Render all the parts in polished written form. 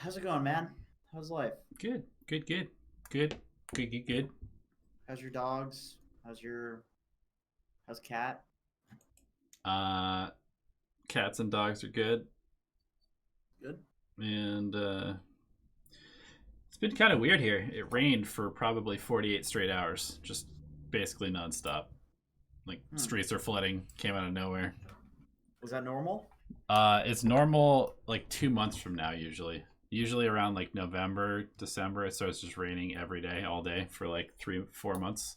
How's it going, man? How's life? Good, good, good, good, good, good, good. How's your dogs? How's cat? Uh, Cats and dogs are good, Good. and it's been kind of weird here. It rained for probably 48 straight hours, just basically nonstop. Like Hmm. streets are flooding, came out of nowhere. Was that normal? It's normal like 2 months from now usually. Usually around like November, December, it starts just raining every day, all day for like 3, 4 months.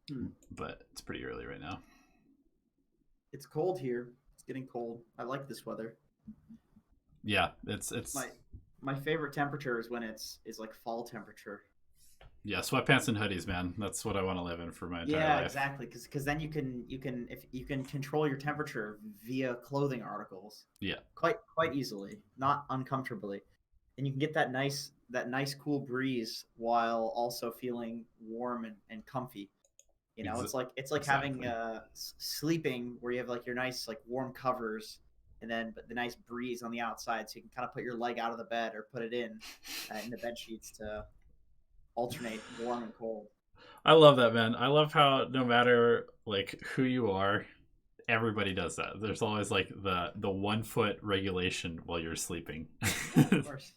Hmm. But it's pretty early right now. It's cold here. It's getting cold. I like this weather. Yeah, it's My my favorite temperature is when it's is like fall temperature. yeah, sweatpants and hoodies, man. That's what I want to live in for my entire Yeah, life. exactly. Because then you can if you can control your temperature via clothing articles Yeah, quite easily, not uncomfortably, and you can get that nice cool breeze while also feeling warm and comfy. ex- It's like having exactly. sleeping where you have like your nice like warm covers, and then but the nice breeze on the outside, so you can kind of put your leg out of the bed or put it in the bed sheets to alternate warm and cold. I love that, man. I love how no matter like who you are, everybody does that. There's always like the 1 foot regulation while you're sleeping. Of course,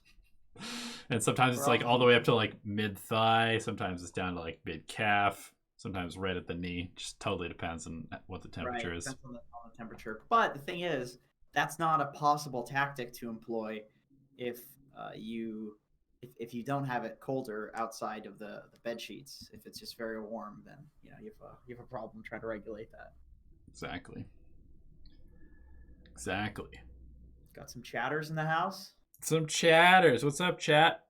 And sometimes it's we're all like all the way up human. to like mid thigh. Sometimes it's down to like mid calf. Sometimes right at the knee. Just totally depends on what the temperature Right, is. depends on the temperature. But the thing is, that's not a possible tactic to employ if you if you don't have it colder outside of the bed sheets. If it's just very warm, then you have a problem trying to regulate that. Exactly. Exactly. Got some chatters in the house. Some chatters. What's up, chat?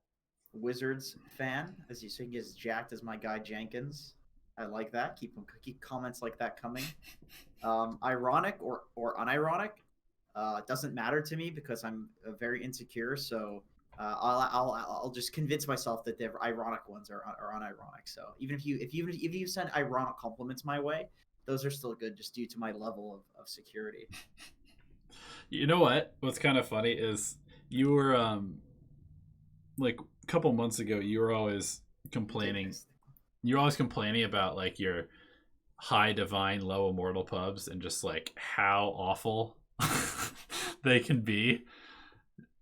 Wizards fan, as you say, as jacked as my guy Jenkins. I like that. Keep comments like that coming. Ironic or unironic, doesn't matter to me because I'm very insecure. So I'll just convince myself that the ironic ones are unironic. So even if you send ironic compliments my way, those are still good, just due to my level of security. You know what? What's kind of funny is you were like a couple months ago you were always Did complaining miss. you're always complaining about like your high divine low immortal pubs and just like how awful they can be.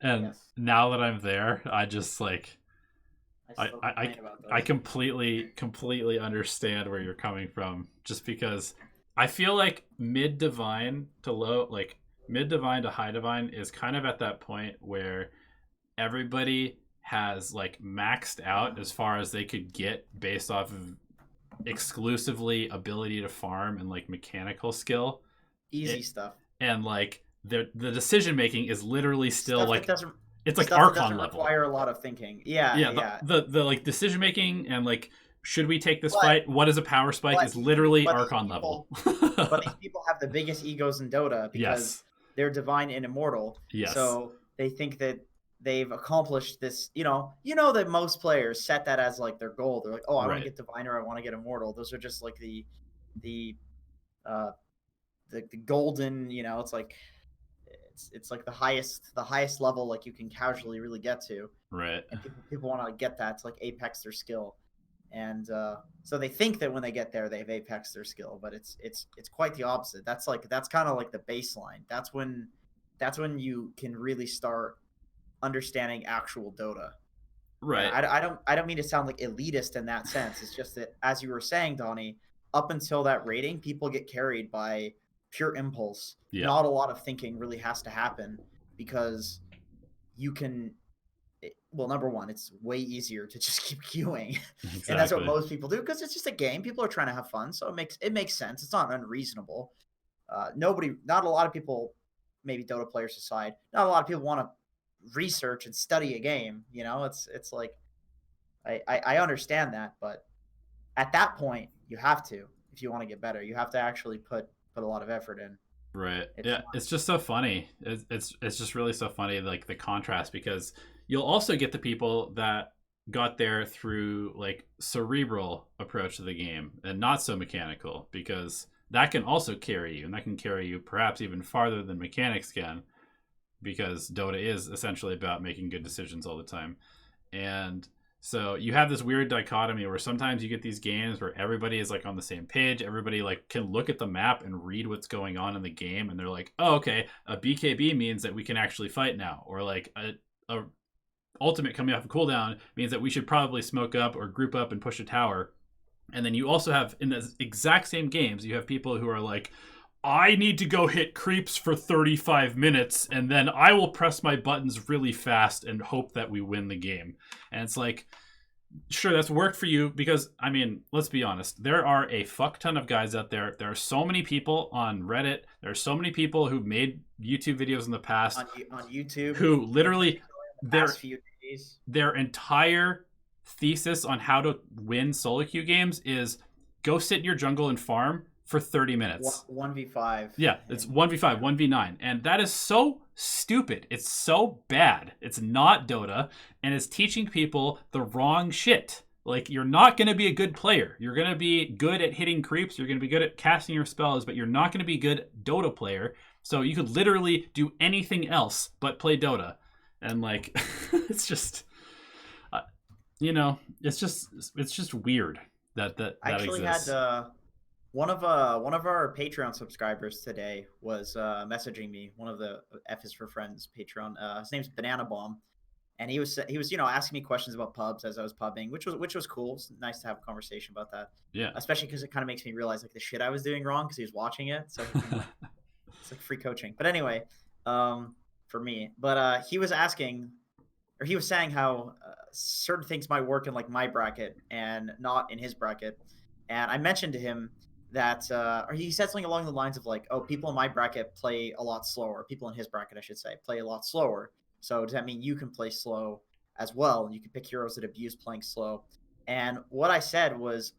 And Yes, now that I'm there, I just like I I still I I complain about I those. completely understand where you're coming from just because I feel like mid divine to high divine is kind of at that point where everybody has like maxed out as far as they could get based off of exclusively ability to farm and like mechanical skill. Easy It stuff. and like the decision making is literally still Stuff that like doesn't it's like stuff that Archon doesn't level. require a lot of thinking. Yeah, Yeah, yeah. the like decision making and like should we take this But fight? What is a power spike? but Is literally but these Archon level. people but these people have the biggest egos in Dota because Yes, they're divine and immortal. yes, So they think that they've accomplished this. You know that most players set that as like their goal. They're like, oh, I want to right. get divine or I want to get immortal. Those are just like the uh the golden. It's like it's like the highest level like you can casually really get to, Right. and people want to get that to like apex their skill, and so they think that when they get there they've apex their skill, but it's quite the opposite. That's kind of like the baseline. That's when you can really start understanding actual Dota. And Right. I don't mean to sound like elitist in that sense. It's just that, as you were saying, Donnie, up until that rating, people get carried by pure impulse. Yeah. Not a lot of thinking really has to happen because you can. Well, number one, it's way easier to just keep queuing, and that's what Exactly. most people do because it's just a game. People are trying to have fun, so it makes sense. It's not unreasonable. Not a lot of people, maybe Dota players aside, not a lot of people want to research and study a game. It's like I understand that, but at that point, you have to, if you want to get better, you have to actually put a lot of effort in. Right. It's Yeah. not. It's just so funny. It's just really so funny, like the contrast, because you'll also get the people that got there through like cerebral approach to the game and not so mechanical, because that can also carry you, and that can carry you perhaps even farther than mechanics can. because Dota is essentially about making good decisions all the time. And so you have this weird dichotomy where sometimes you get these games where everybody is like on the same page, everybody like can look at the map and read what's going on in the game, and they're like, oh, okay, a BKB means that we can actually fight now, or like a ultimate coming off a cooldown means that we should probably smoke up or group up and push a tower. And then you also have, in the exact same games, you have people who are like, I need to go hit creeps for 35 minutes, and then I will press my buttons really fast and hope that we win the game. And it's like, sure, that's worked for you because, I mean, let's be honest. There are a fuck ton of guys out there. There are so many people on Reddit. There are so many people who've made YouTube videos in the past. On YouTube. Who literally, few days. Their entire thesis on how to win solo queue games is go sit in your jungle and farm for 30 minutes. 1v5. Yeah, it's 1v5, 1v9. And that is so stupid. It's so bad. It's not Dota, and it's teaching people the wrong shit. Like, you're not going to be a good player. You're going to be good at hitting creeps. You're going to be good at casting your spells, but you're not going to be a good Dota player. So you could literally do anything else but play Dota. And, like, it's just, you know, it's just weird that I actually exists. had one of our Patreon subscribers today was messaging me. One of the F is for Friends Patreon. His name's Banana Bomb, and he was asking me questions about pubs as I was pubbing, which was cool. It's nice to have a conversation about that. Yeah, especially because it kind of makes me realize like the shit I was doing wrong because he was watching it. So it's like free coaching. But anyway, for me, but he was asking, or he was saying how certain things might work in like my bracket and not in his bracket. And I mentioned to him that, or he said something along the lines of like, oh, people in my bracket play a lot slower. People in his bracket, I should say, play a lot slower. So does that mean you can play slow as well? And you can pick heroes that abuse playing slow. And what I said was,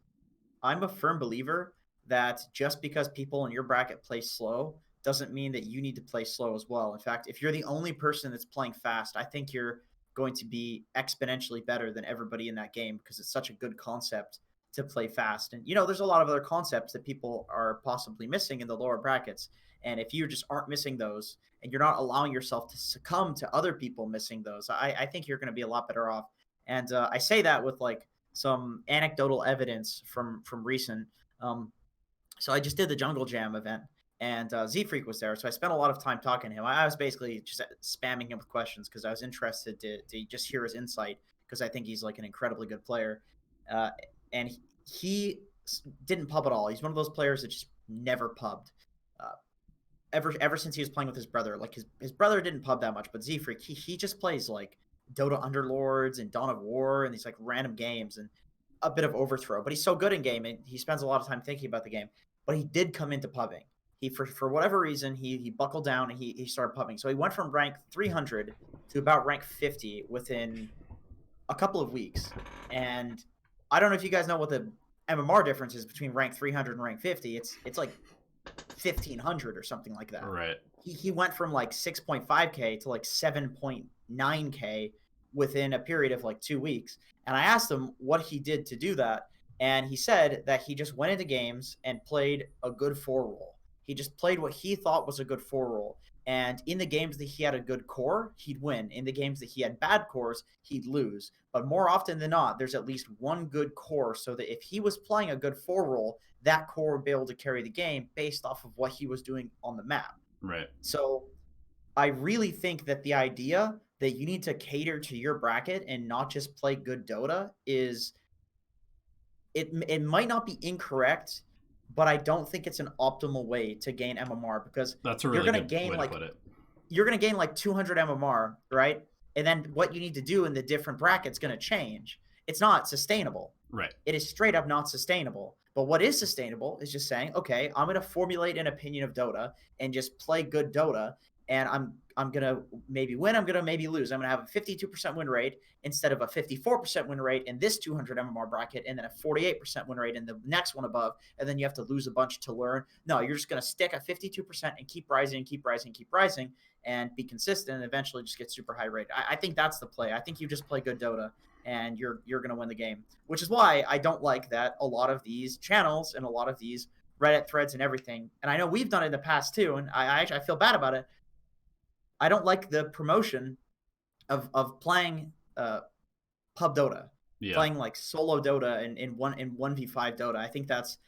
I'm a firm believer that just because people in your bracket play slow doesn't mean that you need to play slow as well. In fact, if you're the only person that's playing fast, I think you're going to be exponentially better than everybody in that game because it's such a good concept to play fast. And, you know, there's a lot of other concepts that people are possibly missing in the lower brackets. And if you just aren't missing those and you're not allowing yourself to succumb to other people missing those, I think you're going to be a lot better off. And I say that with like some anecdotal evidence from recent. So I just did the Jungle Jam event, and Z Freak was there. So I spent a lot of time talking to him. I was basically just spamming him with questions because I was interested to just hear his insight because I think he's like an incredibly good player. And he didn't pub at all. He's one of those players that just never pubbed. Ever since he was playing with his brother. Like his brother didn't pub that much, but Z Freak, he just plays like Dota Underlords and Dawn of War and these like random games and a bit of Overthrow. But he's so good in game and he spends a lot of time thinking about the game. But he did come into pubbing. He for whatever reason he buckled down and he started pubbing. So he went from rank 300 to about rank 50 within a couple of weeks. And I don't know if you guys know what the MMR difference is between rank 300 and rank 50. It's like 1,500 or something like that. Right. He went from like 6.5K to like 7.9K within a period of like 2 weeks. And I asked him what he did to do that. And he said that he just went into games and played a good 4 roll. He just played what he thought was a good 4 roll. And in the games that he had a good core, he'd win. In the games that he had bad cores, he'd lose. But more often than not, there's at least one good core so that if he was playing a good 4 roll, that core would be able to carry the game based off of what he was doing on the map. Right. So I really think that the idea that you need to cater to your bracket and not just play good Dota is it might not be incorrect, but I don't think it's an optimal way to gain MMR because that's a really you're going good to gain way like to put it. You're going to gain like 200 MMR, right? And then what you need to do in the different brackets going to change. It's not sustainable. Right. It is straight up not sustainable. But what is sustainable is just saying, okay, I'm going to formulate an opinion of Dota and just play good Dota. And I'm going to maybe win. I'm going to maybe lose. I'm going to have a 52% win rate instead of a 54% win rate in this 200 MMR bracket and then a 48% win rate in the next one above. And then you have to lose a bunch to learn. No, you're just going to stick at 52% and keep rising, keep rising, keep rising and be consistent and eventually just get super high rate. I think that's the play. I think you just play good Dota and you're going to win the game, which is why I don't like that a lot of these channels and a lot of these Reddit threads and everything. And I know we've done it in the past too. And I feel bad about it. I don't like the promotion of playing pub Dota, Yeah. playing like solo Dota in 1v5 Dota. I think that's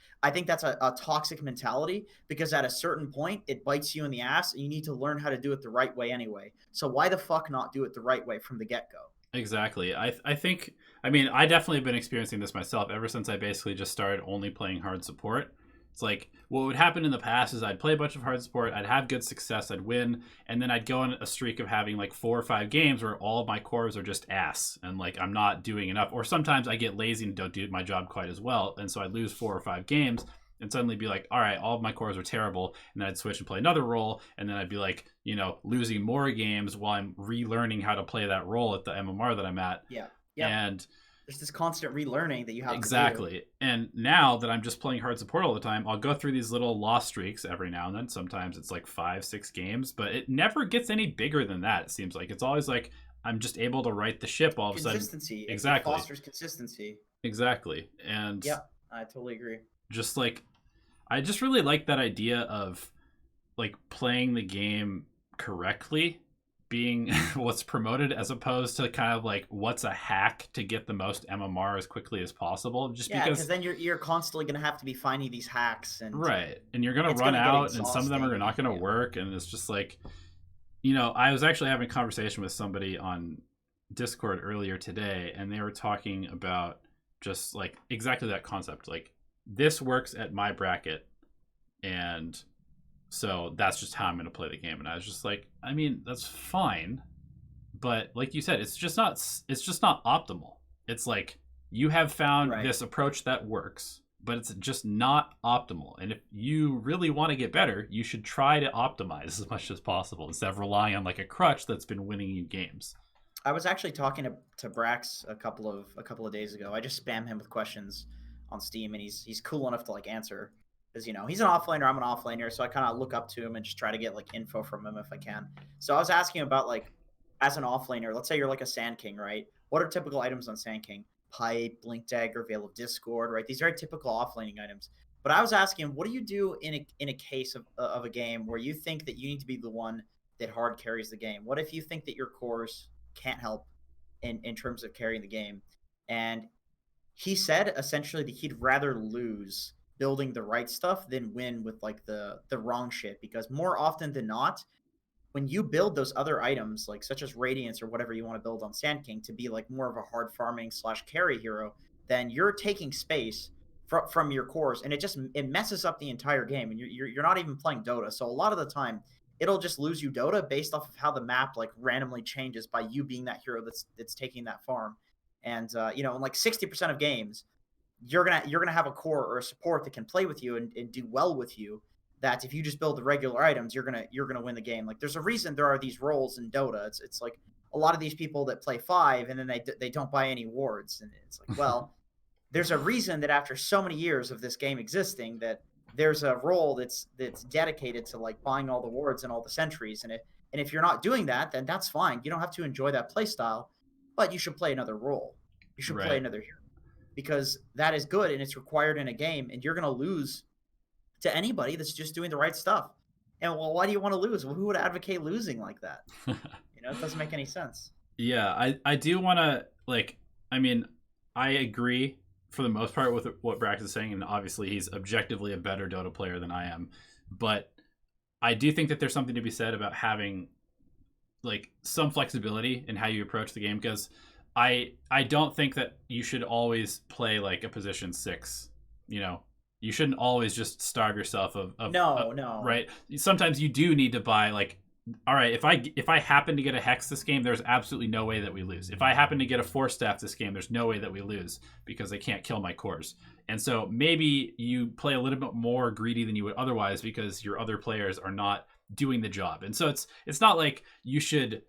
a toxic mentality, because at a certain point it bites you in the ass, and you need to learn how to do it the right way anyway. So why the fuck not do it the right way from the get go? Exactly. I think, I mean, I definitely have been experiencing this myself ever since I basically just started only playing hard support. It's like what would happen in the past is I'd play a bunch of hard support, I'd have good success, I'd win, and then I'd go on a streak of having like 4 or 5 games where all of my cores are just ass and like I'm not doing enough. Or sometimes I get lazy and don't do my job quite as well, and so I'd lose 4 or 5 games and suddenly be like, all right, all of my cores are terrible, and then I'd switch and play another role, and then I'd be like, losing more games while I'm relearning how to play that role at the MMR that I'm at. Yeah. Yeah. And there's this constant relearning that you have exactly. to do. And now that I'm just playing hard support all the time, I'll go through these little loss streaks every now and then. Sometimes it's like 5, 6 games, but it never gets any bigger than that. It seems like it's always like I'm just able to right the ship all of a sudden. Consistency. Exactly. It fosters consistency. Exactly. And yeah, I totally agree. Just like, I just really like that idea of like playing the game correctly being what's promoted, as opposed to kind of like what's a hack to get the most MMR as quickly as possible. Just because then you're constantly going to have to be finding these hacks, and right, and you're going to run out, and some of them are not going to work, and it's just like, I was actually having a conversation with somebody on Discord earlier today, and they were talking about just like exactly that concept, like this works at my bracket, and so that's just how I'm going to play the game. And I was just like, I mean, that's fine, but like you said, it's just not optimal. It's like you have found this approach that works, but it's just not optimal. And if you really want to get better, you should try to optimize as much as possible instead of relying on like a crutch that's been winning you games. I was actually talking to Brax a couple of days ago. I just spam him with questions on Steam, and he's cool enough to like answer, because he's an offlaner, I'm an offlaner, so I kind of look up to him and just try to get like info from him if I can. So I was asking about, like, as an offlaner, let's say you're like a Sand King, right? What are typical items on Sand King? Pipe, Blink Dagger, Veil of Discord, right? These are very typical offlaning items. But I was asking, what do you do in a case of a game where you think that you need to be the one that hard carries the game? What if you think that your cores can't help in terms of carrying the game? And he said essentially that he'd rather lose building the right stuff than win with like the wrong shit, because more often than not, when you build those other items, like such as Radiance or whatever you want to build on Sand King to be like more of a hard farming / carry hero, then you're taking space from your cores, and it messes up the entire game, and you're not even playing Dota. So a lot of the time it'll just lose you Dota based off of how the map like randomly changes by you being that hero that's taking that farm. And in like 60% of games, you're gonna have a core or a support that can play with you and do well with you, that if you just build the regular items, you're gonna win the game. Like, there's a reason there are these roles in Dota. It's like a lot of these people that play 5 and then they don't buy any wards, and it's like, well, there's a reason that after so many years of this game existing, that there's a role that's dedicated to like buying all the wards and all the sentries, and if you're not doing that, then that's fine. You don't have to enjoy that play style, but you should play another role. You should play another hero, because that is good and it's required in a game, and you're going to lose to anybody that's just doing the right stuff. And well, why do you want to lose? Well, who would advocate losing like that? It doesn't make any sense. Yeah, I do want to, like, I mean, I agree for the most part with what Brax is saying, and obviously he's objectively a better Dota player than I am, but I do think that there's something to be said about having like some flexibility in how you approach the game, because I don't think that you should always play like a position 6. You shouldn't always just starve yourself of no. Right. Sometimes you do need to buy, like, all right, if I happen to get a Hex this game, there's absolutely no way that we lose. If I happen to get a 4-staff this game, there's no way that we lose, because they can't kill my cores. And so maybe you play a little bit more greedy than you would otherwise, because your other players are not doing the job. And so it's not like you should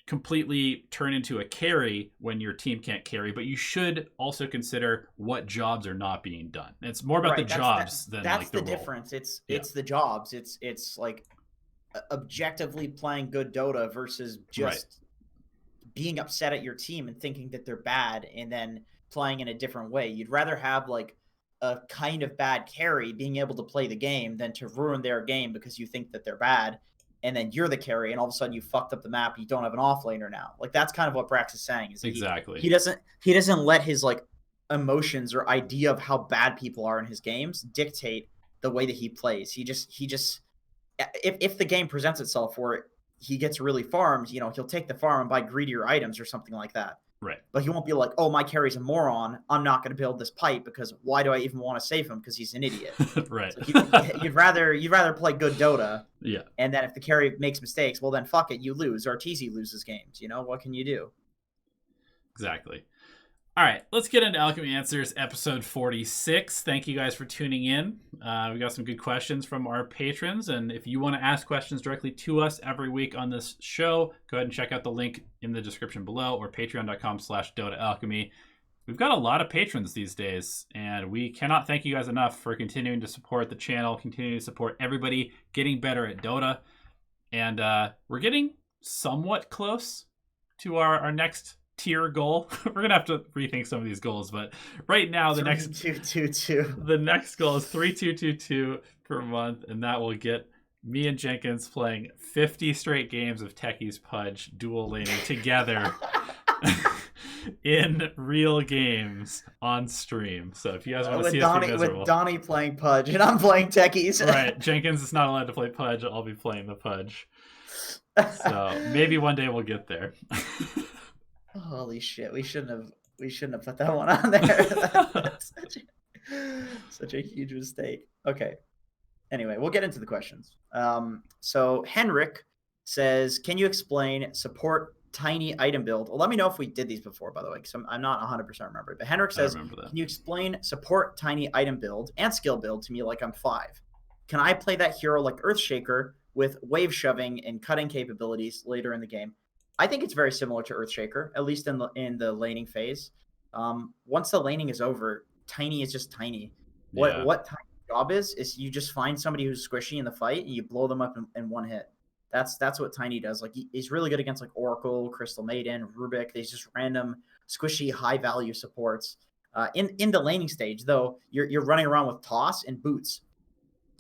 completely turn into a carry when your team can't carry, but you should also consider what jobs are not being done. It's more about the jobs than like the role. Difference. It's the jobs. It's like objectively playing good Dota versus just being upset at your team and thinking that they're bad and then playing in a different way. You'd rather have like a kind of bad carry being able to play the game than to ruin their game because you think that they're bad and then you're the carry, and all of a sudden you fucked up the map. You don't have an offlaner now. Like that's kind of what Brax is saying. Is that Exactly. He doesn't let his like emotions or idea of how bad people are in his games dictate the way that he plays. He just if the game presents itself where he gets really farmed, you know, he'll take the farm and buy greedier items or something like that. Right. But he won't be like, oh, my carry's a moron. I'm not going to build this pipe because why do I even want to save him? Because he's an idiot. Right. So you'd rather play good Dota. Yeah. And then if the carry makes mistakes, well, then fuck it, you lose. Or TZ loses games. You know, what can you do? Exactly. All right, let's get into Alchemy Answers, episode 46. Thank you guys for tuning in. We got some good questions from our patrons, and if you want to ask questions directly to us every week on this show, go ahead and check out the link in the description below or patreon.com/Dota Alchemy. We've got a lot of patrons these days, and we cannot thank you guys enough for continuing to support the channel, continuing to support everybody getting better at Dota, and we're getting somewhat close to our next tier goal. We're gonna have to rethink some of these goals, but right now the next 222. The next goal is 3222 per month, and that will get me and Jenkins playing 50 straight games of Techies Pudge dual laning together in real games on stream. So if you guys want to see us be miserable, with Donnie playing Pudge and I'm playing Techies. Right, Jenkins is not allowed to play Pudge. I'll be playing the Pudge. So maybe one day we'll get there. Holy shit! We shouldn't have put that one on there. such a huge mistake. Okay. Anyway, we'll get into the questions. So Henrik says, "Can you explain support tiny item build?" Well, let me know if we did these before, by the way, because I'm not 100% remember. But Henrik says, "Can you explain support tiny item build and skill build to me like I'm 5? Can I play that hero like Earthshaker with wave shoving and cutting capabilities later in the game?" I think it's very similar to Earthshaker, at least in the laning phase. Once the laning is over, Tiny is just Tiny. What Tiny's job is you just find somebody who's squishy in the fight and you blow them up in one hit. That's what Tiny does. Like he's really good against like Oracle, Crystal Maiden, Rubik. These just random squishy high value supports. In the laning stage though, you're running around with Toss and Boots.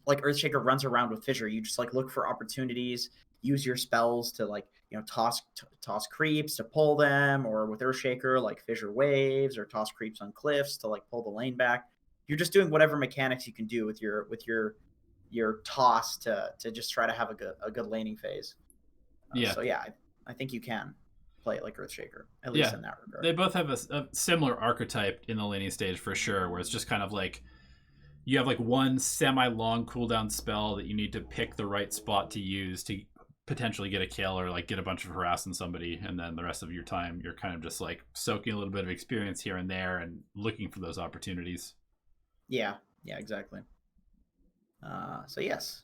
Like Earthshaker runs around with Fissure. You just like look for opportunities, use your spells to like, you know, toss creeps to pull them, or with Earthshaker like Fissure Waves, or toss creeps on cliffs to like pull the lane back. You're just doing whatever mechanics you can do with your toss to just try to have a good laning phase. So yeah, I think you can play it like Earthshaker, at least in that regard. They both have a similar archetype in the laning stage for sure, where it's just kind of like you have like one semi-long cooldown spell that you need to pick the right spot to use to potentially get a kill or like get a bunch of harass on somebody, and then the rest of your time you're kind of just like soaking a little bit of experience here and there and looking for those opportunities. Yeah, exactly. So yes,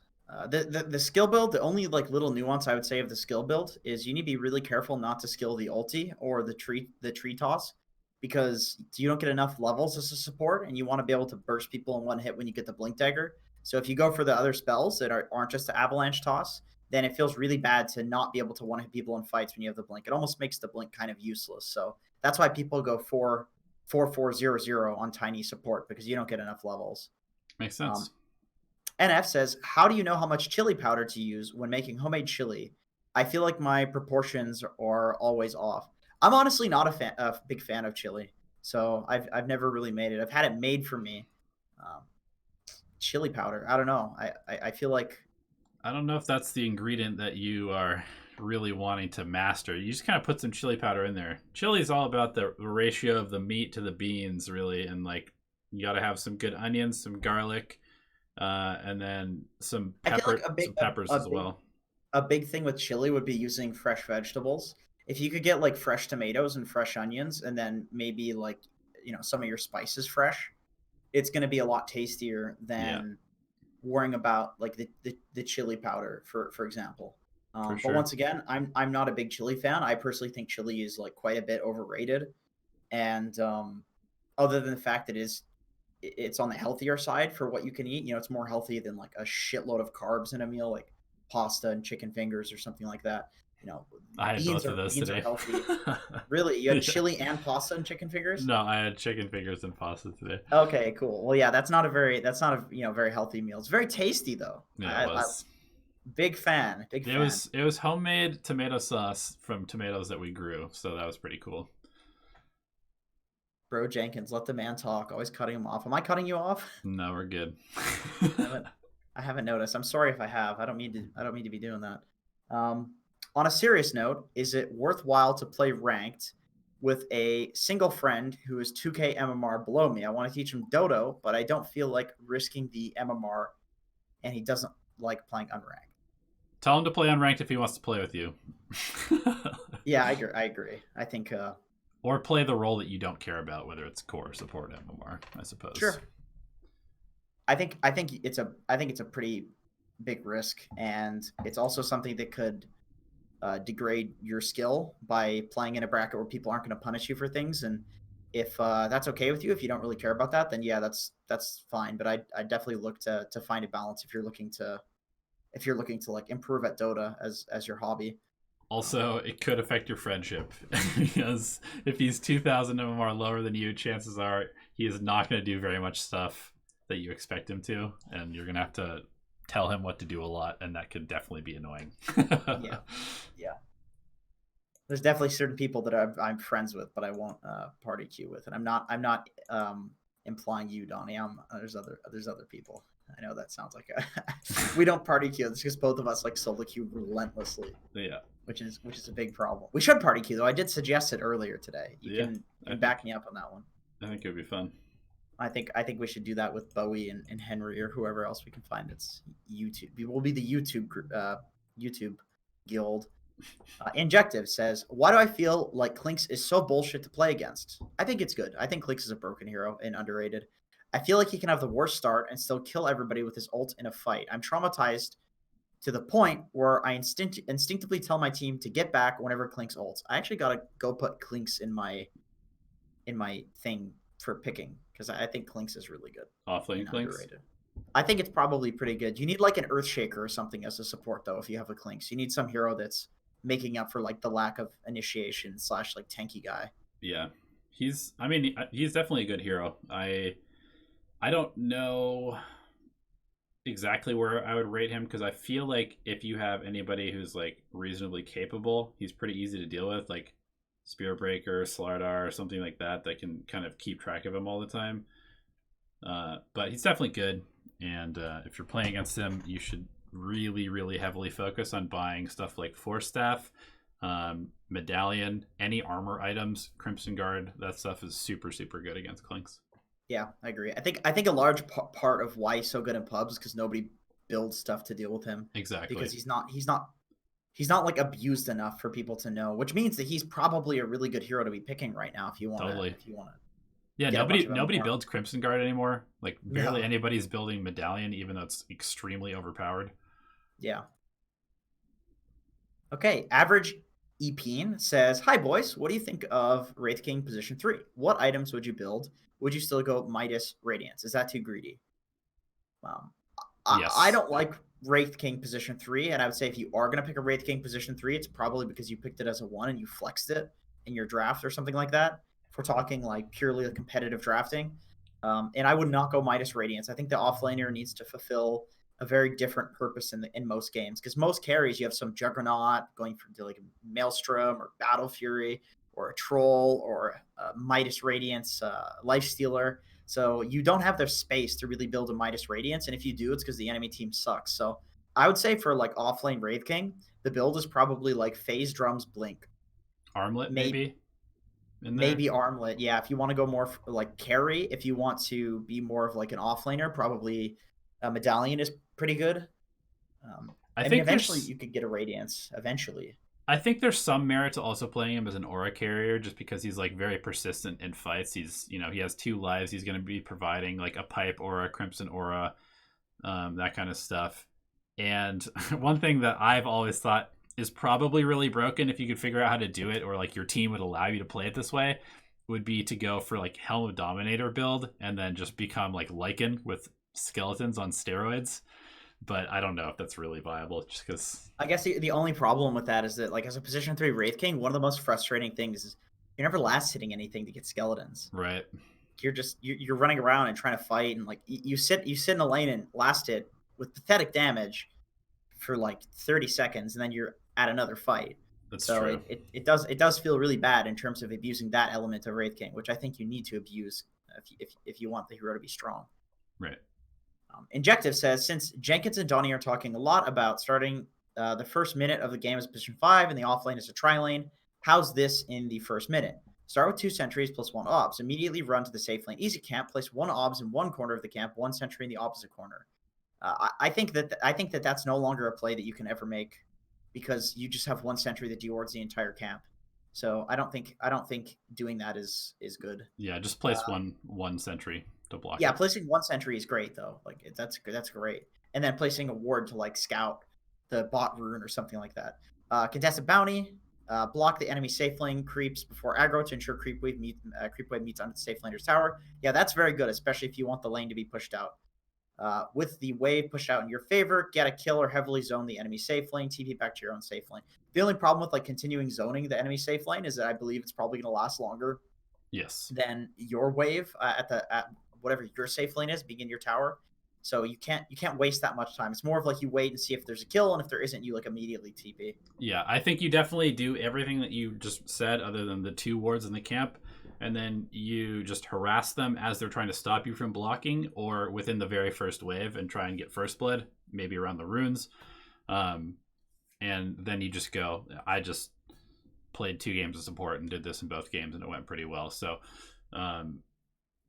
the skill build, the only like little nuance I would say of the skill build is you need to be really careful not to skill the ulti or the tree toss, because you don't get enough levels as a support, and you want to be able to burst people in one hit when you get the blink dagger. So if you go for the other spells that aren't just the avalanche toss, then it feels really bad to not be able to one-hit people in fights when you have the blink. It almost makes the blink kind of useless. So that's why people go 4-4-4-0-0 on tiny support, because you don't get enough levels. Makes sense. NF says, "How do you know how much chili powder to use when making homemade chili? I feel like my proportions are always off." I'm honestly not a big fan of chili, so I've never really made it. I've had it made for me. Chili powder, I don't know. I feel like, I don't know if that's the ingredient that you are really wanting to master. You just kind of put some chili powder in there. Chili is all about the ratio of the meat to the beans, really, and like you got to have some good onions, some garlic, and then some peppers as well. A big thing with chili would be using fresh vegetables. If you could get like fresh tomatoes and fresh onions, and then maybe like, you know, some of your spices fresh, it's going to be a lot tastier than worrying about like the chili powder, for example. Sure. But once again, I'm not a big chili fan. I personally think chili is like quite a bit overrated, and other than the fact that it's on the healthier side for what you can eat. You know, it's more healthy than like a shitload of carbs in a meal, like pasta and chicken fingers or something like that. You know, I had both of those today. Are healthy. Really? You had chili and pasta and chicken fingers? No, I had chicken fingers and pasta today. Okay, cool. Well, yeah, that's not a very very healthy meal. It's very tasty though. Yeah, it was. Big fan. Big fan. It was homemade tomato sauce from tomatoes that we grew, so that was pretty cool. Bro Jenkins, let the man talk. Always cutting him off. Am I cutting you off? No, we're good. I haven't. I haven't noticed. I'm sorry if I have. I don't mean to. I don't mean to be doing that. On a serious note, is it worthwhile to play ranked with a single friend who is 2K MMR below me? I want to teach him Dodo, but I don't feel like risking the MMR, and he doesn't like playing unranked. Tell him to play unranked if he wants to play with you. Yeah, I agree. I agree. I think. Or play the role that you don't care about, whether it's core, support, MMR, I suppose. Sure. I think it's a pretty big risk, and it's also something that could degrade your skill by playing in a bracket where people aren't going to punish you for things. And if that's okay with you, if you don't really care about that, then yeah, that's fine. But I definitely look to find a balance if you're looking to like improve at Dota as your hobby. Also, it could affect your friendship because if he's 2,000 MMR lower than you, chances are he is not going to do very much stuff that you expect him to, and you're going to have to tell him what to do a lot, and that could definitely be annoying. Yeah. There's definitely certain people that I'm friends with, but I won't party queue with, and I'm not implying you, Donnie. There's other people. I know that sounds like we don't party queue. It's just both of us like solo queue relentlessly. Yeah. Which is a big problem. We should party queue though. I did suggest it earlier today. You can back me up on that one. I think it would be fun. I think we should do that with Bowie and Henry or whoever else we can find. It's YouTube. We'll be the YouTube YouTube guild. Injective says, "Why do I feel like Clinks is so bullshit to play against? I think it's good. I think Clinks is a broken hero and underrated. I feel like he can have the worst start and still kill everybody with his ult in a fight. I'm traumatized to the point where I instinctively tell my team to get back whenever Clinks ults. I actually gotta go put Clinks in my thing for picking because I think Clinks is really good. Offlane Clinks? Underrated. I think it's probably pretty good. You need like an Earthshaker or something as a support though if you have a Clinks. You need some hero that's making up for like the lack of initiation / like tanky guy. Yeah. He's definitely a good hero. I don't know exactly where I would rate him because I feel like if you have anybody who's like reasonably capable, he's pretty easy to deal with, like Spearbreaker, Slardar, or something like that can kind of keep track of him all the time. But he's definitely good, and if you're playing against him, you should really, really heavily focus on buying stuff like Force Staff, Medallion, any armor items, Crimson Guard. That stuff is super, super good against Clinks. Yeah, I agree. I think a large part of why he's so good in pubs is because nobody builds stuff to deal with him. Exactly. Because he's not like abused enough for people to know, which means that he's probably a really good hero to be picking right now if you want to. Yeah, nobody builds Crimson Guard anymore. Like barely anybody's building Medallion, even though it's extremely overpowered. Yeah. Okay, average Epeen says, "Hi boys, what do you think of Wraith King position 3? What items would you build? Would you still go Midas Radiance? Is that too greedy?" Yes. I don't like Wraith King position 3, and I would say if you are going to pick a Wraith King position 3, it's probably because you picked it as a 1 and you flexed it in your draft or something like that. If we're talking like purely competitive drafting. And I would not go Midas Radiance. I think the offlaner needs to fulfill a very different purpose in most games, because most carries you have some Juggernaut going for like a Maelstrom or Battle Fury or a Troll or a Midas Radiance Lifestealer. So you don't have the space to really build a Midas Radiance, and if you do, it's because the enemy team sucks. So I would say for like offlane Wraith King, the build is probably like Phase Drums Blink. Armlet maybe? Maybe Armlet, yeah. If you want to go more like carry, if you want to be more of like an offlaner, probably a Medallion is pretty good. I think eventually you could get a Radiance eventually. I think there's some merit to also playing him as an aura carrier, just because he's like very persistent in fights. He's, he has 2 lives. He's going to be providing like a pipe aura, crimson aura, that kind of stuff. And one thing that I've always thought is probably really broken, if you could figure out how to do it, or like your team would allow you to play it this way, would be to go for like Helm of Dominator build and then just become like Lycan with skeletons on steroids. But I don't know if that's really viable, just because I guess the only problem with that is that, like, as a position 3 Wraith King, one of the most frustrating things is you're never last hitting anything to get skeletons. Right. You're running around and trying to fight, and like you sit in a lane and last hit with pathetic damage for like 30 seconds, and then you're at another fight. That's So true. it does feel really bad in terms of abusing that element of Wraith King, which I think you need to abuse if you want the hero to be strong. Right. Injective says, since Jenkins and Donnie are talking a lot about starting the first minute of the game as position 5 and the offlane is a tri-lane, how's this in the first minute? Start with 2 sentries plus 1 obs. Immediately run to the safe lane easy camp. Place 1 obs in one corner of the camp, 1 sentry in the opposite corner. I think that that's no longer a play that you can ever make because you just have 1 sentry that dewards the entire camp. So I don't think doing that is good. Yeah, just place one sentry to block. Yeah, it. placing 1 sentry is great though. Like that's great. And then placing a ward to like scout the bot rune or something like that. Contested bounty. Block the enemy safe lane creeps before aggro to ensure creep wave meets onto the safe laner's tower. Yeah, that's very good, especially if you want the lane to be pushed out. With the wave pushed out in your favor, get a kill or heavily zone the enemy safe lane, TP back to your own safe lane. The only problem with like continuing zoning the enemy safe lane is that I believe it's probably going to last longer. Yes. Than your wave at whatever your safe lane is, being in your tower. So you can't waste that much time. It's more of like you wait and see if there's a kill, and if there isn't, you like immediately TP. Yeah, I think you definitely do everything that you just said, other than the 2 wards in the camp, and then you just harass them as they're trying to stop you from blocking, or within the very first wave and try and get first blood, maybe around the runes, and then you just go. I just played 2 games of support and did this in both games, and it went pretty well. So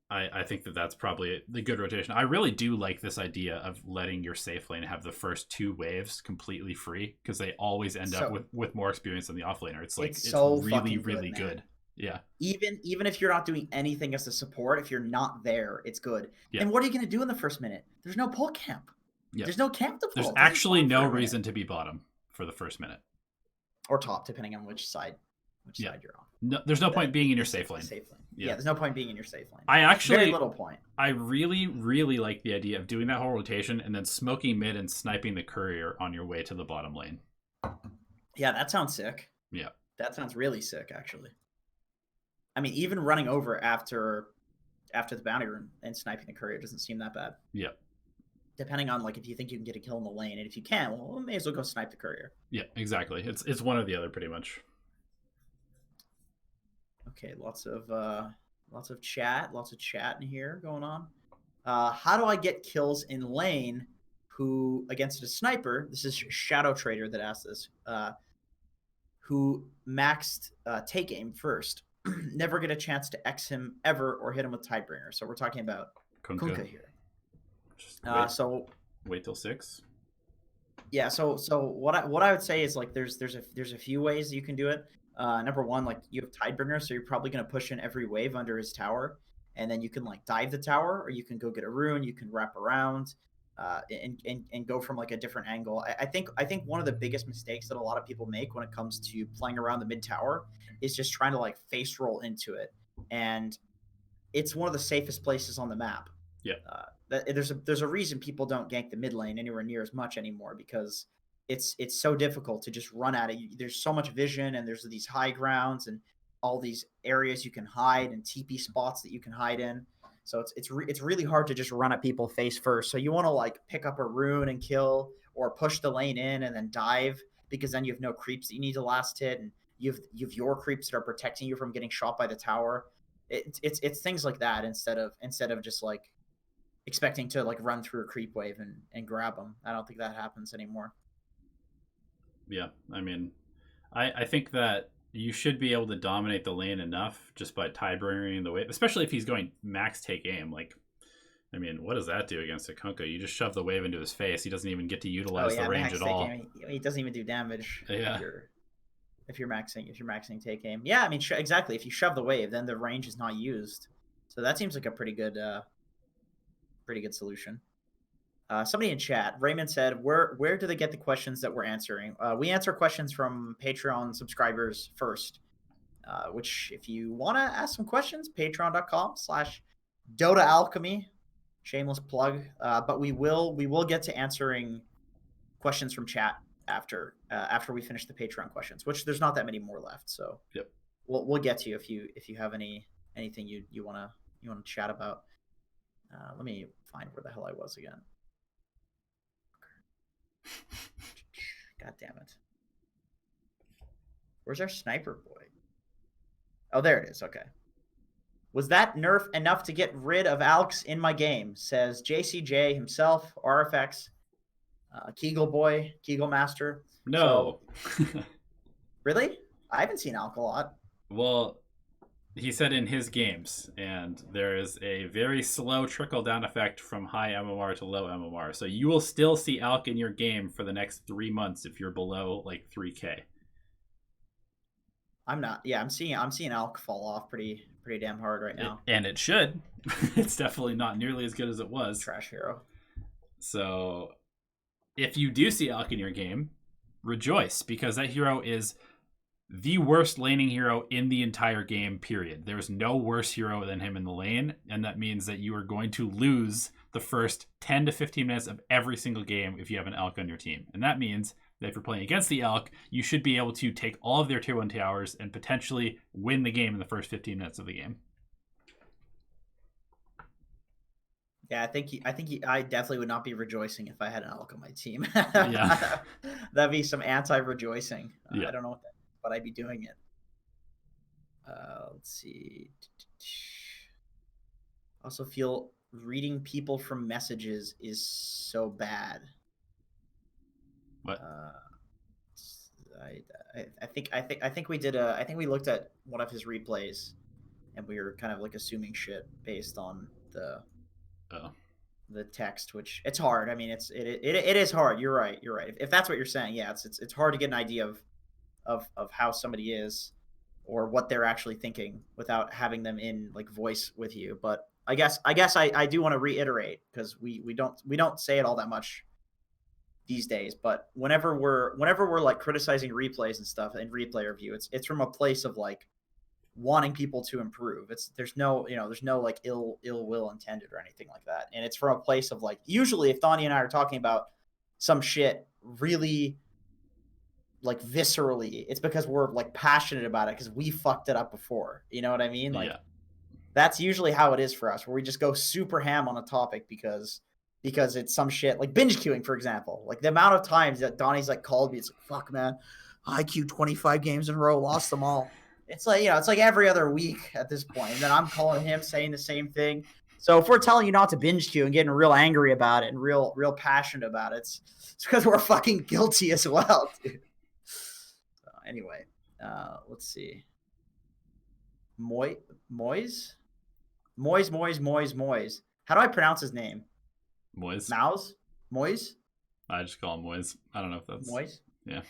I think that's probably the good rotation. I really do like this idea of letting your safe lane have the first 2 waves completely free, because they always end up with more experience than the offlaner. It's like it's so really really good. Yeah. Even if you're not doing anything as a support, if you're not there, it's good. Yeah. And what are you going to do in the first minute? There's no pull camp. Yeah. There's no camp to pull. There's actually no reason to be bottom for the first minute. Or top, depending on which side you're on. No, there's no point being in your safe lane. Yeah, there's no point being in your safe lane. I actually very little point. I really, really like the idea of doing that whole rotation and then smoking mid and sniping the courier on your way to the bottom lane. Yeah, that sounds sick. Yeah. That sounds really sick, actually. I mean, even running over after the bounty rune and sniping the courier doesn't seem that bad. Yeah. Depending on like if you think you can get a kill in the lane, and if you can, well, may as well go snipe the courier. Yeah, exactly. It's one or the other, pretty much. Okay, lots of chat in here going on. How do I get kills in lane? Who against a sniper? This is Shadow Trader that asked this. Who maxed take aim first? Never get a chance to X him ever or hit him with Tidebringer. So we're talking about Kunkka here. So wait till 6. Yeah. So what I would say is like there's a few ways you can do it. Number one, like you have Tidebringer, so you're probably going to push in every wave under his tower, and then you can like dive the tower, or you can go get a rune. You can wrap around, and go from like a different angle. I think one of the biggest mistakes that a lot of people make when it comes to playing around the mid tower is just trying to like face roll into it, and it's one of the safest places on the map. Yeah. There's a reason people don't gank the mid lane anywhere near as much anymore, because it's so difficult to just run at it. There's so much vision, and there's these high grounds and all these areas you can hide and TP spots that you can hide in. So it's really hard to just run at people face first. So you want to like pick up a rune and kill, or push the lane in and then dive, because then you have no creeps that you need to last hit, and you have your creeps that are protecting you from getting shot by the tower. It's things like that instead of just like expecting to like run through a creep wave and grab them. I don't think that happens anymore. Yeah, I mean, I think that you should be able to dominate the lane enough just by Tidebringing the wave, especially if he's going max take aim. Like, I mean, what does that do against a Kunkka? You just shove the wave into his face. He doesn't even get to utilize the range at all. He doesn't even do damage. Yeah. If you're maxing take aim. Yeah, I mean, exactly. If you shove the wave, then the range is not used. So that seems like a pretty good solution. Somebody in chat, Raymond said, where do they get the questions that we're answering? We answer questions from Patreon subscribers first, which if you want to ask some questions, patreon.com/Dota Alchemy, shameless plug. But we will get to answering questions from chat after we finish the Patreon questions, which there's not that many more left. So yep, we'll get to you if you have anything you want to chat about. Let me find where the hell I was again. God damn it. Where's our sniper boy? Oh, there it is. Okay. Was that nerf enough to get rid of Alex in my game? Says JCJ himself, RFX, Kegel boy, Kegel master. No. So, really? I haven't seen Alk a lot. Well, he said in his games, and there is a very slow trickle-down effect from high MMR to low MMR. So you will still see Alk in your game for the next 3 months if you're below like 3K. I'm not. Yeah, I'm seeing Alk fall off pretty damn hard right now. And it should. It's definitely not nearly as good as it was. Trash hero. So if you do see Alk in your game, rejoice, because that hero is the worst laning hero in the entire game, period. There's no worse hero than him in the lane, and that means that you are going to lose the first 10 to 15 minutes of every single game if you have an Alk on your team. And that means that if you're playing against the Alk, you should be able to take all of their tier 1 towers and potentially win the game in the first 15 minutes of the game. Yeah, I definitely would not be rejoicing if I had an Alk on my team. Yeah. That'd be some anti-rejoicing. Yeah. I don't know what that is, but I'd be doing it. Let's see. Also feel reading people from messages is so bad. What? I think we did I think we looked at one of his replays, and we were kind of like assuming shit based on the text, which it's hard. I mean, it is hard. You're right. If that's what you're saying, yeah, it's hard to get an idea of how somebody is or what they're actually thinking without having them in like voice with you. But I guess I do want to reiterate, because we don't say it all that much these days, but whenever we're like criticizing replays and stuff and replay review, it's from a place of like wanting people to improve. There's no like ill will intended or anything like that, and it's from a place of like, usually if Donnie and I are talking about some shit really like viscerally, it's because we're like passionate about it because we fucked it up before. You know what I mean? Like, yeah. That's usually how it is for us, where we just go super ham on a topic because it's some shit like binge queuing, for example. Like the amount of times that Donnie's like called me, it's like, fuck man, I queued 25 games in a row, lost them all. It's like, it's like every other week at this point. And then I'm calling him saying the same thing. So if we're telling you not to binge queue and getting real angry about it and real passionate about it, it's because we're fucking guilty as well, dude. So anyway, let's see. Moise. How do I pronounce his name? Moise. Moise? I just call him Moise. I don't know if that's... Moise? Yeah.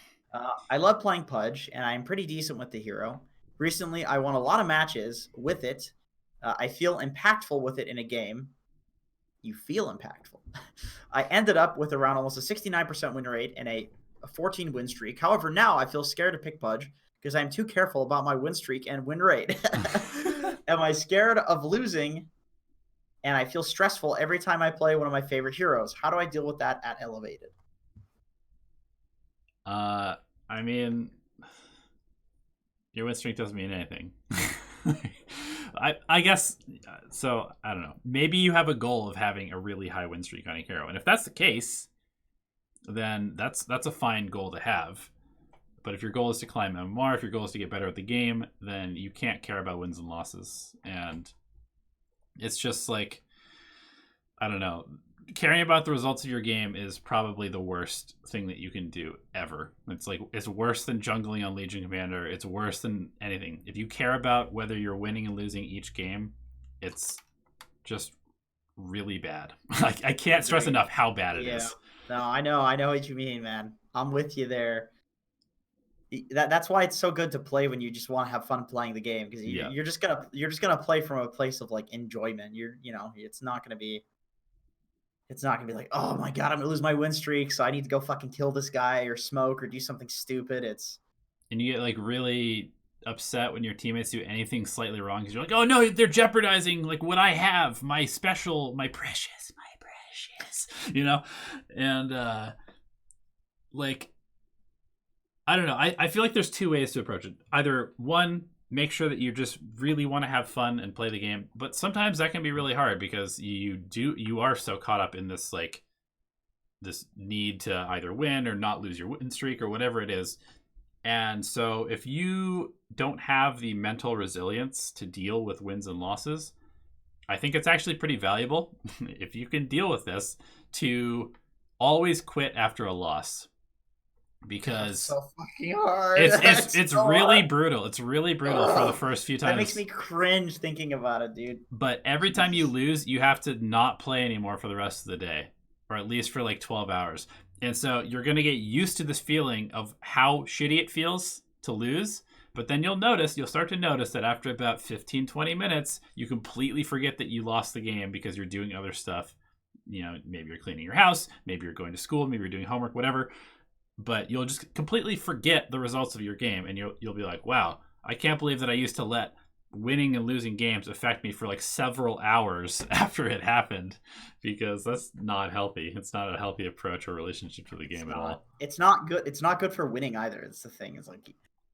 I love playing Pudge, and I'm pretty decent with the hero. Recently, I won a lot of matches with it. I feel impactful with it in a game. You feel impactful. I ended up with around almost a 69% win rate and a 14 win streak. However, now I feel scared to pick Pudge because I'm too careful about my win streak and win rate. Am I scared of losing? And I feel stressful every time I play one of my favorite heroes. How do I deal with that at Elevated? I mean, your win streak doesn't mean anything. I guess, so I don't know. Maybe you have a goal of having a really high win streak on a hero. And if that's the case, then that's a fine goal to have. But if your goal is to climb MMR, if your goal is to get better at the game, then you can't care about wins and losses. And it's just like, I don't know, caring about the results of your game is probably the worst thing that you can do ever. It's like, it's worse than jungling on Legion Commander. It's worse than anything. If you care about whether you're winning and losing each game, it's just really bad. Like, I can't stress enough how bad it is. No, I know what you mean, man. I'm with you there. That's why it's so good to play when you just want to have fun playing the game, because you're just gonna play from a place of like enjoyment. It's not gonna be like, oh my god, I'm gonna lose my win streak, so I need to go fucking kill this guy or smoke or do something stupid. And you get like really upset when your teammates do anything slightly wrong because you're like, oh no, they're jeopardizing like what I have, my special, my precious, and like, I don't know. I feel like there's two ways to approach it. Either one, make sure that you just really want to have fun and play the game, but sometimes that can be really hard because you are so caught up in this like this need to either win or not lose your win streak or whatever it is. And so if you don't have the mental resilience to deal with wins and losses, I think it's actually pretty valuable if you can deal with this to always quit after a loss, because That's so fucking hard. it's so really hard. brutal. It's really brutal for the first few times. That makes me cringe thinking about it, dude. But every time you lose, you have to not play anymore for the rest of the day, or at least for like 12 hours. And so you're going to get used to this feeling of how shitty it feels to lose. But then you'll start to notice that after about 15, 20 minutes, you completely forget that you lost the game because you're doing other stuff. You know, maybe you're cleaning your house, maybe you're going to school, maybe you're doing homework, whatever. But you'll just completely forget the results of your game, and you'll be like, wow, I can't believe that I used to let winning and losing games affect me for like several hours after it happened, because that's not healthy. It's not a healthy approach or relationship to the game at all. It's not good. It's not good for winning either. It's the thing. It's like,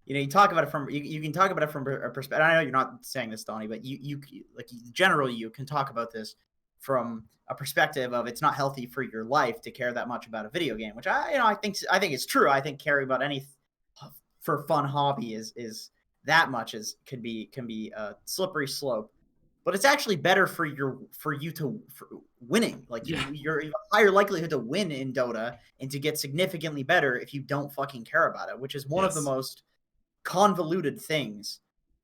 you know, you talk about it from you can talk about it from a perspective. I know you're not saying this, Donnie, but you like generally you can talk about this from a perspective of it's not healthy for your life to care that much about a video game, which I think it's true. I think caring about any for fun hobby is that much as can be a slippery slope. But it's actually better for winning. Like you have a higher likelihood to win in Dota and to get significantly better if you don't fucking care about it, which is one of the most convoluted things,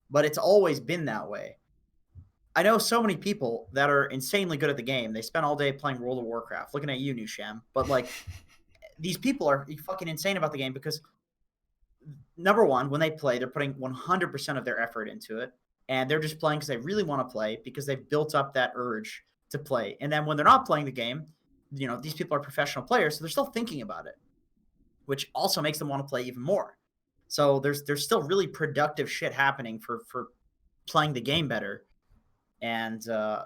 but it's always been that way. I know so many people that are insanely good at the game. They spend all day playing World of Warcraft. Looking at you, Nusham. But like, these people are fucking insane about the game because, number one, when they play, they're putting 100% of their effort into it, and they're just playing because they really want to play because they've built up that urge to play. And then when they're not playing the game, you know, these people are professional players, so they're still thinking about it, which also makes them want to play even more. So there's still really productive shit happening for playing the game better. And the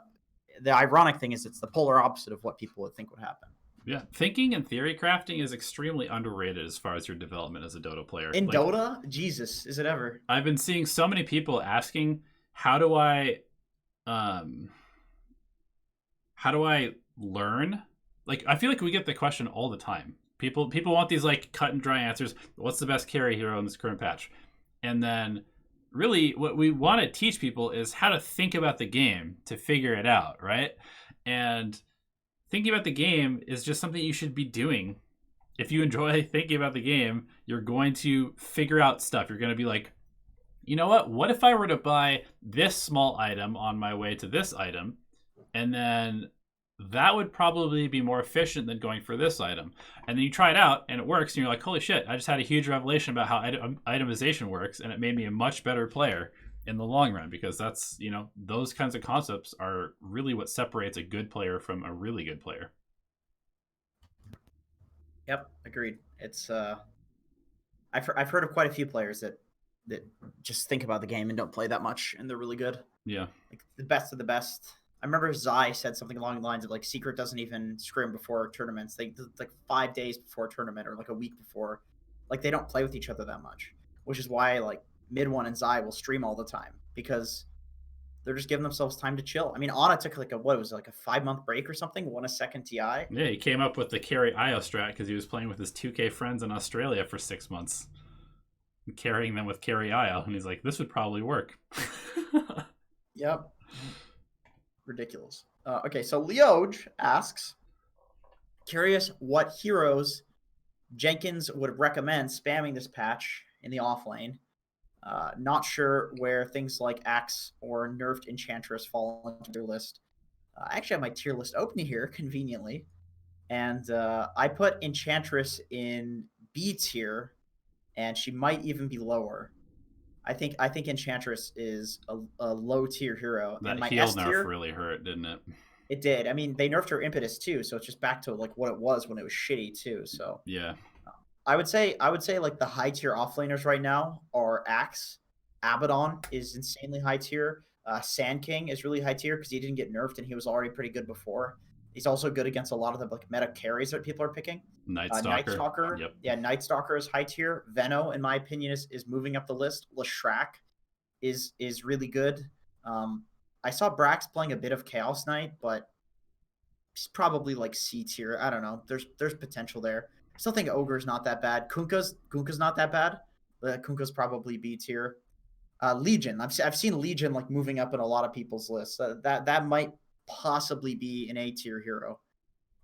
ironic thing is it's the polar opposite of what people would think would happen. Yeah, thinking and theory crafting is extremely underrated as far as your development as a Dota player. In Dota, Jesus, is it ever? I've been seeing so many people asking, how do I learn? Like, I feel like we get the question all the time. People want these like cut and dry answers. What's the best carry hero in this current patch? And then really what we want to teach people is how to think about the game to figure it out, right? And thinking about the game is just something you should be doing. If you enjoy thinking about the game, you're going to figure out stuff. You're going to be like, you know what if I were to buy this small item on my way to this item, and then that would probably be more efficient than going for this item. And then you try it out and it works, and you're like, holy shit, I just had a huge revelation about how itemization works, and it made me a much better player in the long run, because that's, you know, those kinds of concepts are really what separates a good player from a really good player. Yep, agreed. It's I've heard of quite a few players that just think about the game and don't play that much, and they're really good. Yeah, like the best of the best. I remember Zai said something along the lines of like Secret doesn't even scrim before tournaments. They like 5 days before a tournament or like a week before. Like they don't play with each other that much, which is why like Mid One and Zai will stream all the time because they're just giving themselves time to chill. I mean, Ana took like a 5-month break or something, won a second TI. Yeah, he came up with the carry IO strat because he was playing with his 2K friends in Australia for 6 months, carrying them with carry IO, and he's like, this would probably work. Yep. Ridiculous. Okay, so Leoj asks, curious what heroes Jenkins would recommend spamming this patch in the offlane. Not sure where things like Axe or nerfed Enchantress fall into their list. I actually have my tier list open here conveniently, and I put Enchantress in B tier, and she might even be lower. I think Enchantress is a low tier hero. That and my heal S nerf tier really hurt, didn't it? It did. I mean, they nerfed her impetus too, so it's just back to like what it was when it was shitty too. So yeah, I would say like the high tier offlaners right now are Axe, Abaddon is insanely high tier. Sand King is really high tier because he didn't get nerfed and he was already pretty good before. He's also good against a lot of the like meta carries that people are picking. Night Stalker. Yep. Yeah, Night Stalker is high tier. Veno, in my opinion, is moving up the list. Leshrac is really good. I saw Brax playing a bit of Chaos Knight, but he's probably like C tier. I don't know. There's potential there. I still think Ogre's not that bad. Kunkka's not that bad. Kunkka's probably B tier. Legion. I've seen Legion like moving up in a lot of people's lists. That might possibly be an A tier hero.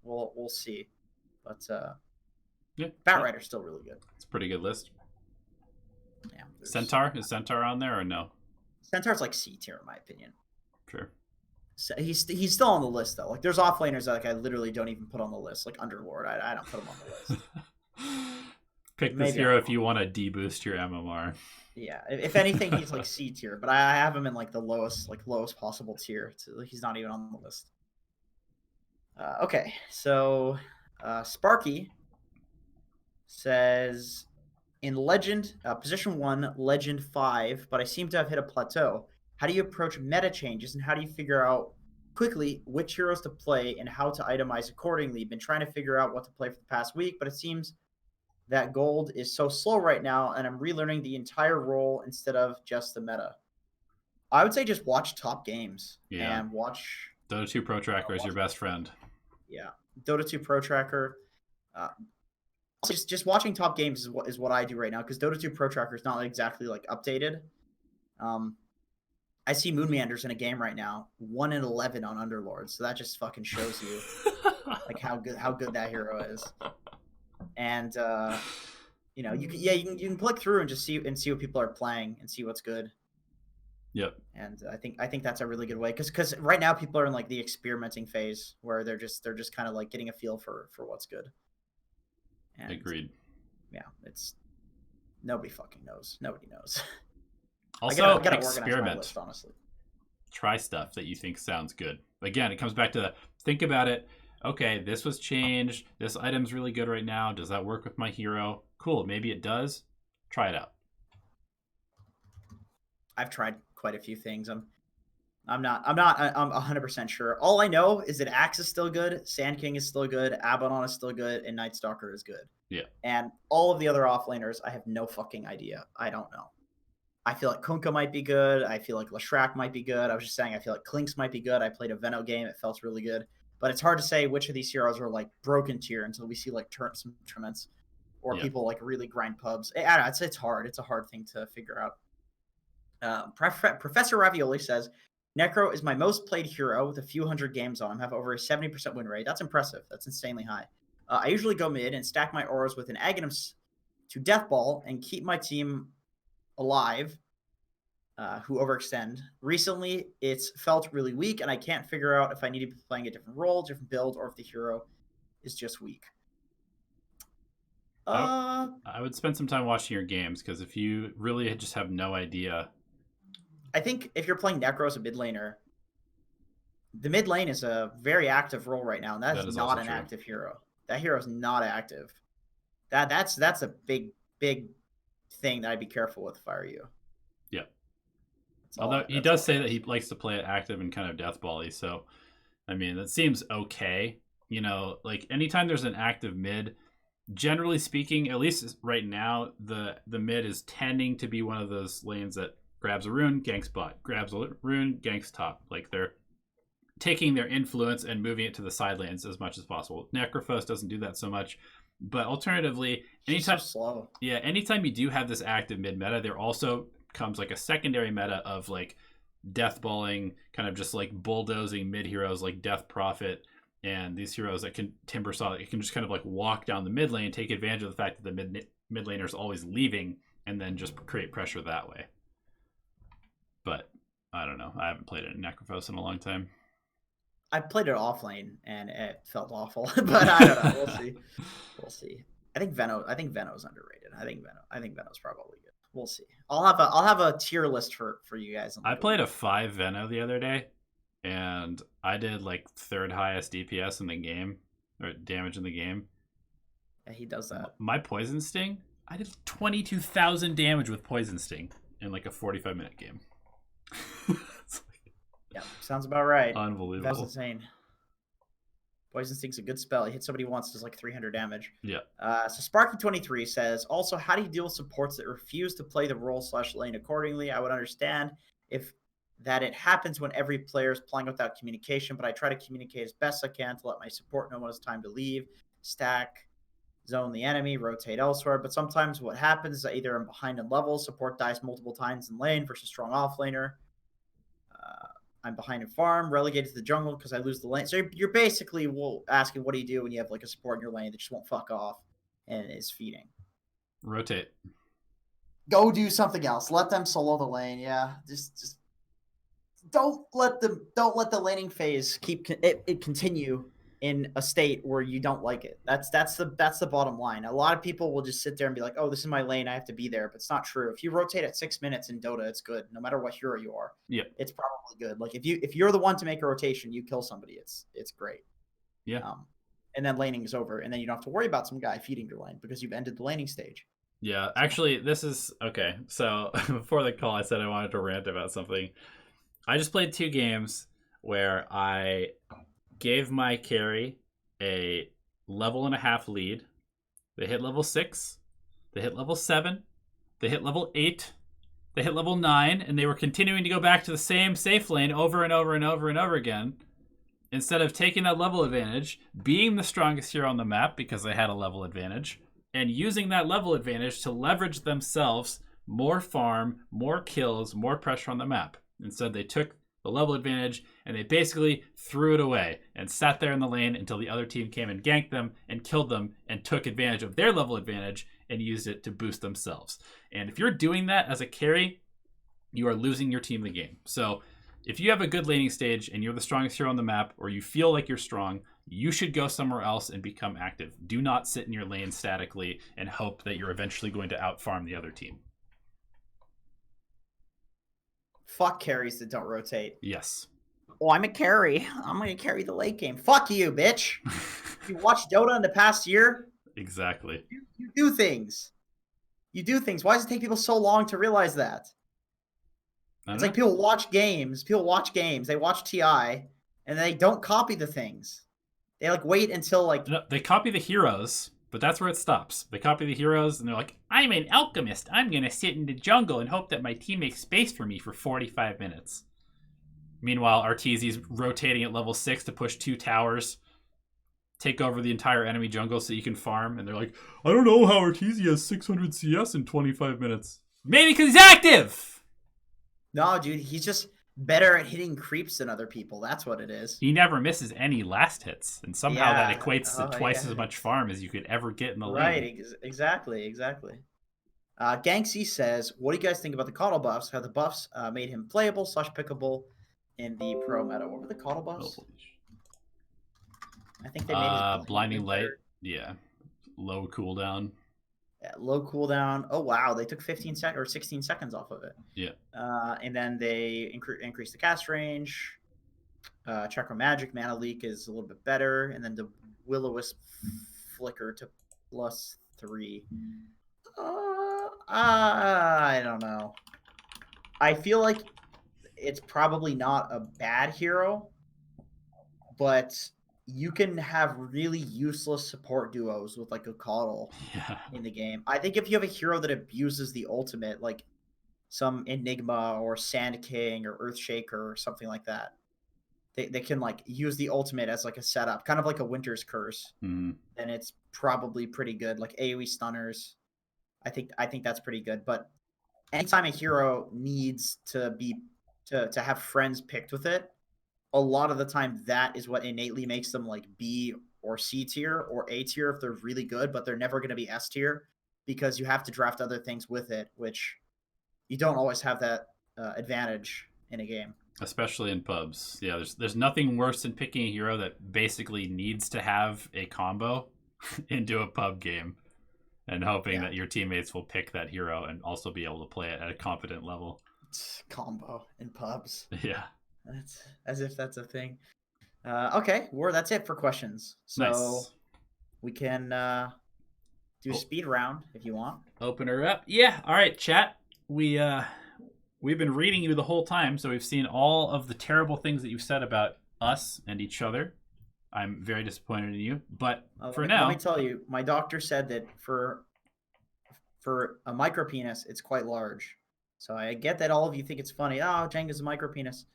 We'll see. But Yeah, Batrider's still really good. It's a pretty good list. Yeah. Centaur, is Centaur on there or no? Centaur's like C tier in my opinion. Sure. So he's still on the list though. Like there's offlaners that like I literally don't even put on the list. Like Underlord, I don't put him on the list. Pick this hero if you want to deboost your MMR. Yeah, if anything, he's like C tier, but I have him in like the lowest possible tier. He's not even on the list. Okay, so Sparky says in Legend, position 1, Legend 5, but I seem to have hit a plateau. How do you approach meta changes, and how do you figure out quickly which heroes to play and how to itemize accordingly? Been trying to figure out what to play for the past week, but it seems that gold is so slow right now, and I'm relearning the entire role instead of just the meta. I would say just watch top games and watch Dota 2 Pro Tracker is your best friend. Yeah, Dota 2 Pro Tracker. Just watching top games is what I do right now because Dota 2 Pro Tracker is not exactly like updated. I see Moon Meanders in a game right now, 1-11 on Underlord, so that just fucking shows you like how good that hero is. And you know, you can click through and just see what people are playing and see what's good. Yep. And I think that's a really good way because right now people are in like the experimenting phase where they're just kind of like getting a feel for what's good. And, agreed. Yeah, it's nobody fucking knows. Nobody knows. Also, I gotta experiment. List, honestly. Try stuff that you think sounds good. Again, it comes back to think about it. Okay, this was changed. This item's really good right now. Does that work with my hero? Cool. Maybe it does. Try it out. I've tried quite a few things. I'm 100% sure. All I know is that Axe is still good, Sand King is still good, Abaddon is still good, and Night Stalker is good. Yeah. And all of the other offlaners, I have no fucking idea. I don't know. I feel like Kunkka might be good. I feel like Leshrac might be good. I was just saying I feel like Klinks might be good. I played a Veno game. It felt really good. But it's hard to say which of these heroes are like broken tier until we see like some tournaments or people like really grind pubs. I don't know. It's hard. It's a hard thing to figure out. Professor Ravioli says, Necro is my most played hero with a few hundred games on him. Have over a 70% win rate. That's impressive. That's insanely high. I usually go mid and stack my auras with an Aghanim to Deathball and keep my team alive who overextend. Recently, it's felt really weak, and I can't figure out if I need to be playing a different role, different build, or if the hero is just weak. I would spend some time watching your games, because if you really just have no idea... I think if you're playing Necro as a mid laner, the mid lane is a very active role right now, and that is not an active hero. That hero is not active. That's a big thing that I'd be careful with if I were you. Yeah. Although he does say that he likes to play it active and kind of deathball-y, so I mean that seems okay. You know, like anytime there's an active mid, generally speaking, at least right now, the mid is tending to be one of those lanes that grabs a rune, ganks bot, grabs a rune, ganks top. Like they're taking their influence and moving it to the side lanes as much as possible. Necrophos doesn't do that so much. But alternatively, anytime you do have this active mid meta, there also comes like a secondary meta of like deathballing, kind of just like bulldozing mid heroes like Death Prophet and these heroes that can Timber Saw. It can just kind of like walk down the mid lane, take advantage of the fact that the mid laner is always leaving, and then just create pressure that way. But I don't know. I haven't played it in Necrophos in a long time. I played it offlane and it felt awful, but I don't know. We'll see. I think Veno's underrated. I think Veno's probably good. We'll see. I'll have a tier list for you guys. I played a 5 Veno the other day, and I did like 3rd highest DPS in the game, or damage in the game. Yeah, he does that. My Poison Sting, I did 22,000 damage with Poison Sting in like a 45-minute game. Yeah, sounds about right. Unbelievable. That's insane. Poison Sting's a good spell. He hits somebody once, does like 300 damage. Yeah. So Sparky23 says, also, how do you deal with supports that refuse to play the role /lane accordingly? I would understand if that it happens when every player is playing without communication, but I try to communicate as best I can to let my support know when it's time to leave, stack, zone the enemy, rotate elsewhere. But sometimes what happens is that either I'm behind in levels, support dies multiple times in lane versus strong offlaner. I'm behind in farm, relegated to the jungle because I lose the lane. So you're basically asking, what do you do when you have like a support in your lane that just won't fuck off and is feeding? Rotate. Go do something else. Let them solo the lane. Yeah, just don't let the laning phase it continue in a state where you don't like it. That's the bottom line. A lot of people will just sit there and be like, "Oh, this is my lane. I have to be there." But it's not true. If you rotate at 6 minutes in Dota, it's good. No matter what hero you are, Yeah, it's probably good. Like if you're the one to make a rotation, you kill somebody. It's great. Yeah. And then laning is over, and then you don't have to worry about some guy feeding your lane because you've ended the laning stage. Yeah, actually, this is okay. So before the call, I said I wanted to rant about something. I just played 2 games where I gave my carry a level and a half lead. They hit level 6, they hit level 7, they hit level 8, they hit level 9, and they were continuing to go back to the same safe lane over and over and over and over again. Instead of taking that level advantage, being the strongest hero on the map because they had a level advantage, and using that level advantage to leverage themselves more farm, more kills, more pressure on the map. Instead, they took the level advantage and they basically threw it away and sat there in the lane until the other team came and ganked them and killed them and took advantage of their level advantage and used it to boost themselves. And if you're doing that as a carry, you are losing your team the game. So if you have a good laning stage and you're the strongest hero on the map, or you feel like you're strong, you should go somewhere else and become active. Do not sit in your lane statically and hope that you're eventually going to outfarm the other team. Fuck carries that don't rotate. Yes. Oh, I'm a carry. I'm going to carry the late game. Fuck you, bitch. You watched Dota in the past year? Exactly. You do things. You do things. Why does it take people so long to realize that? It's like people watch games. They watch TI, and they don't copy the things. They like wait until like... No, they copy the heroes, but that's where it stops. They copy the heroes, and they're like, I'm an alchemist. I'm going to sit in the jungle and hope that my team makes space for me for 45 minutes. Meanwhile, Arteezy's rotating at level 6 to push 2 towers, take over the entire enemy jungle so you can farm. And they're like, I don't know how Arteezy has 600 CS in 25 minutes. Maybe because he's active! No, dude, he's just better at hitting creeps than other people. That's what it is. He never misses any last hits. And somehow that equates to twice as much farm as you could ever get in the lane. Right, exactly. Ganksy says, what do you guys think about the Coddle buffs? How the buffs made him playable / pickable in the pro meta? What were the Coddle buffs? I think they made his blinding light. Yeah. Low cooldown. Yeah, low cooldown. Oh wow, they took 15 seconds or 16 seconds off of it. Yeah. And then they increased the cast range. Chakra Magic Mana Leak is a little bit better, and then the Will-O-Wisp Flicker to +3. I don't know. I feel like it's probably not a bad hero, but you can have really useless support duos with like a Coddle in the game. I think if you have a hero that abuses the ultimate, like some Enigma or Sand King or Earthshaker or something like that, they can like use the ultimate as like a setup, kind of like a Winter's Curse. Mm-hmm. And it's probably pretty good. Like AoE stunners, I think that's pretty good. But anytime a hero needs to have friends picked with it, a lot of the time that is what innately makes them like B or C tier or A tier if they're really good, but they're never going to be S tier because you have to draft other things with it, which you don't always have that advantage in a game. Especially in pubs. Yeah, there's nothing worse than picking a hero that basically needs to have a combo into a pub game and hoping that your teammates will pick that hero and also be able to play it at a competent level. Combo in pubs. Yeah. That's as if that's a thing. Okay, that's it for questions. So nice. We can do a speed round if you want. Open her up. Yeah. All right, chat. We've been reading you the whole time, so we've seen all of the terrible things that you've said about us and each other. I'm very disappointed in you, but now, let me tell you, my doctor said that for a micro penis, it's quite large. So I get that all of you think it's funny. Oh, Jenkins is a micro penis.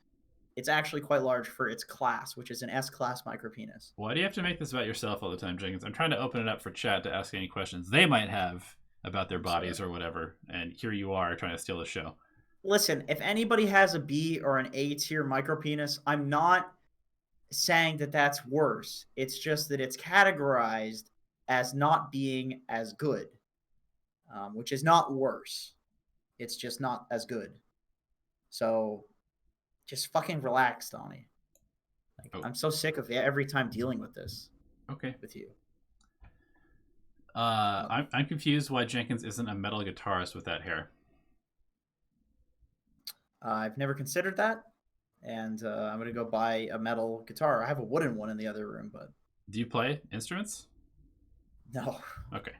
It's actually quite large for its class, which is an S class micro penis. Why do you have to make this about yourself all the time, Jenkins? I'm trying to open it up for chat to ask any questions they might have about their bodies or whatever, and here you are trying to steal the show. Listen, if anybody has a B or an A tier micro penis, I'm not saying that that's worse. It's just that it's categorized as not being as good, which is not worse. It's just not as good. So just fucking relax, Donnie. Like, I'm so sick of every time dealing with this. Okay. With you. I'm confused why Jenkins isn't a metal guitarist with that hair. I've never considered that, and I'm gonna go buy a metal guitar. I have a wooden one in the other room, but do you play instruments? No. Okay.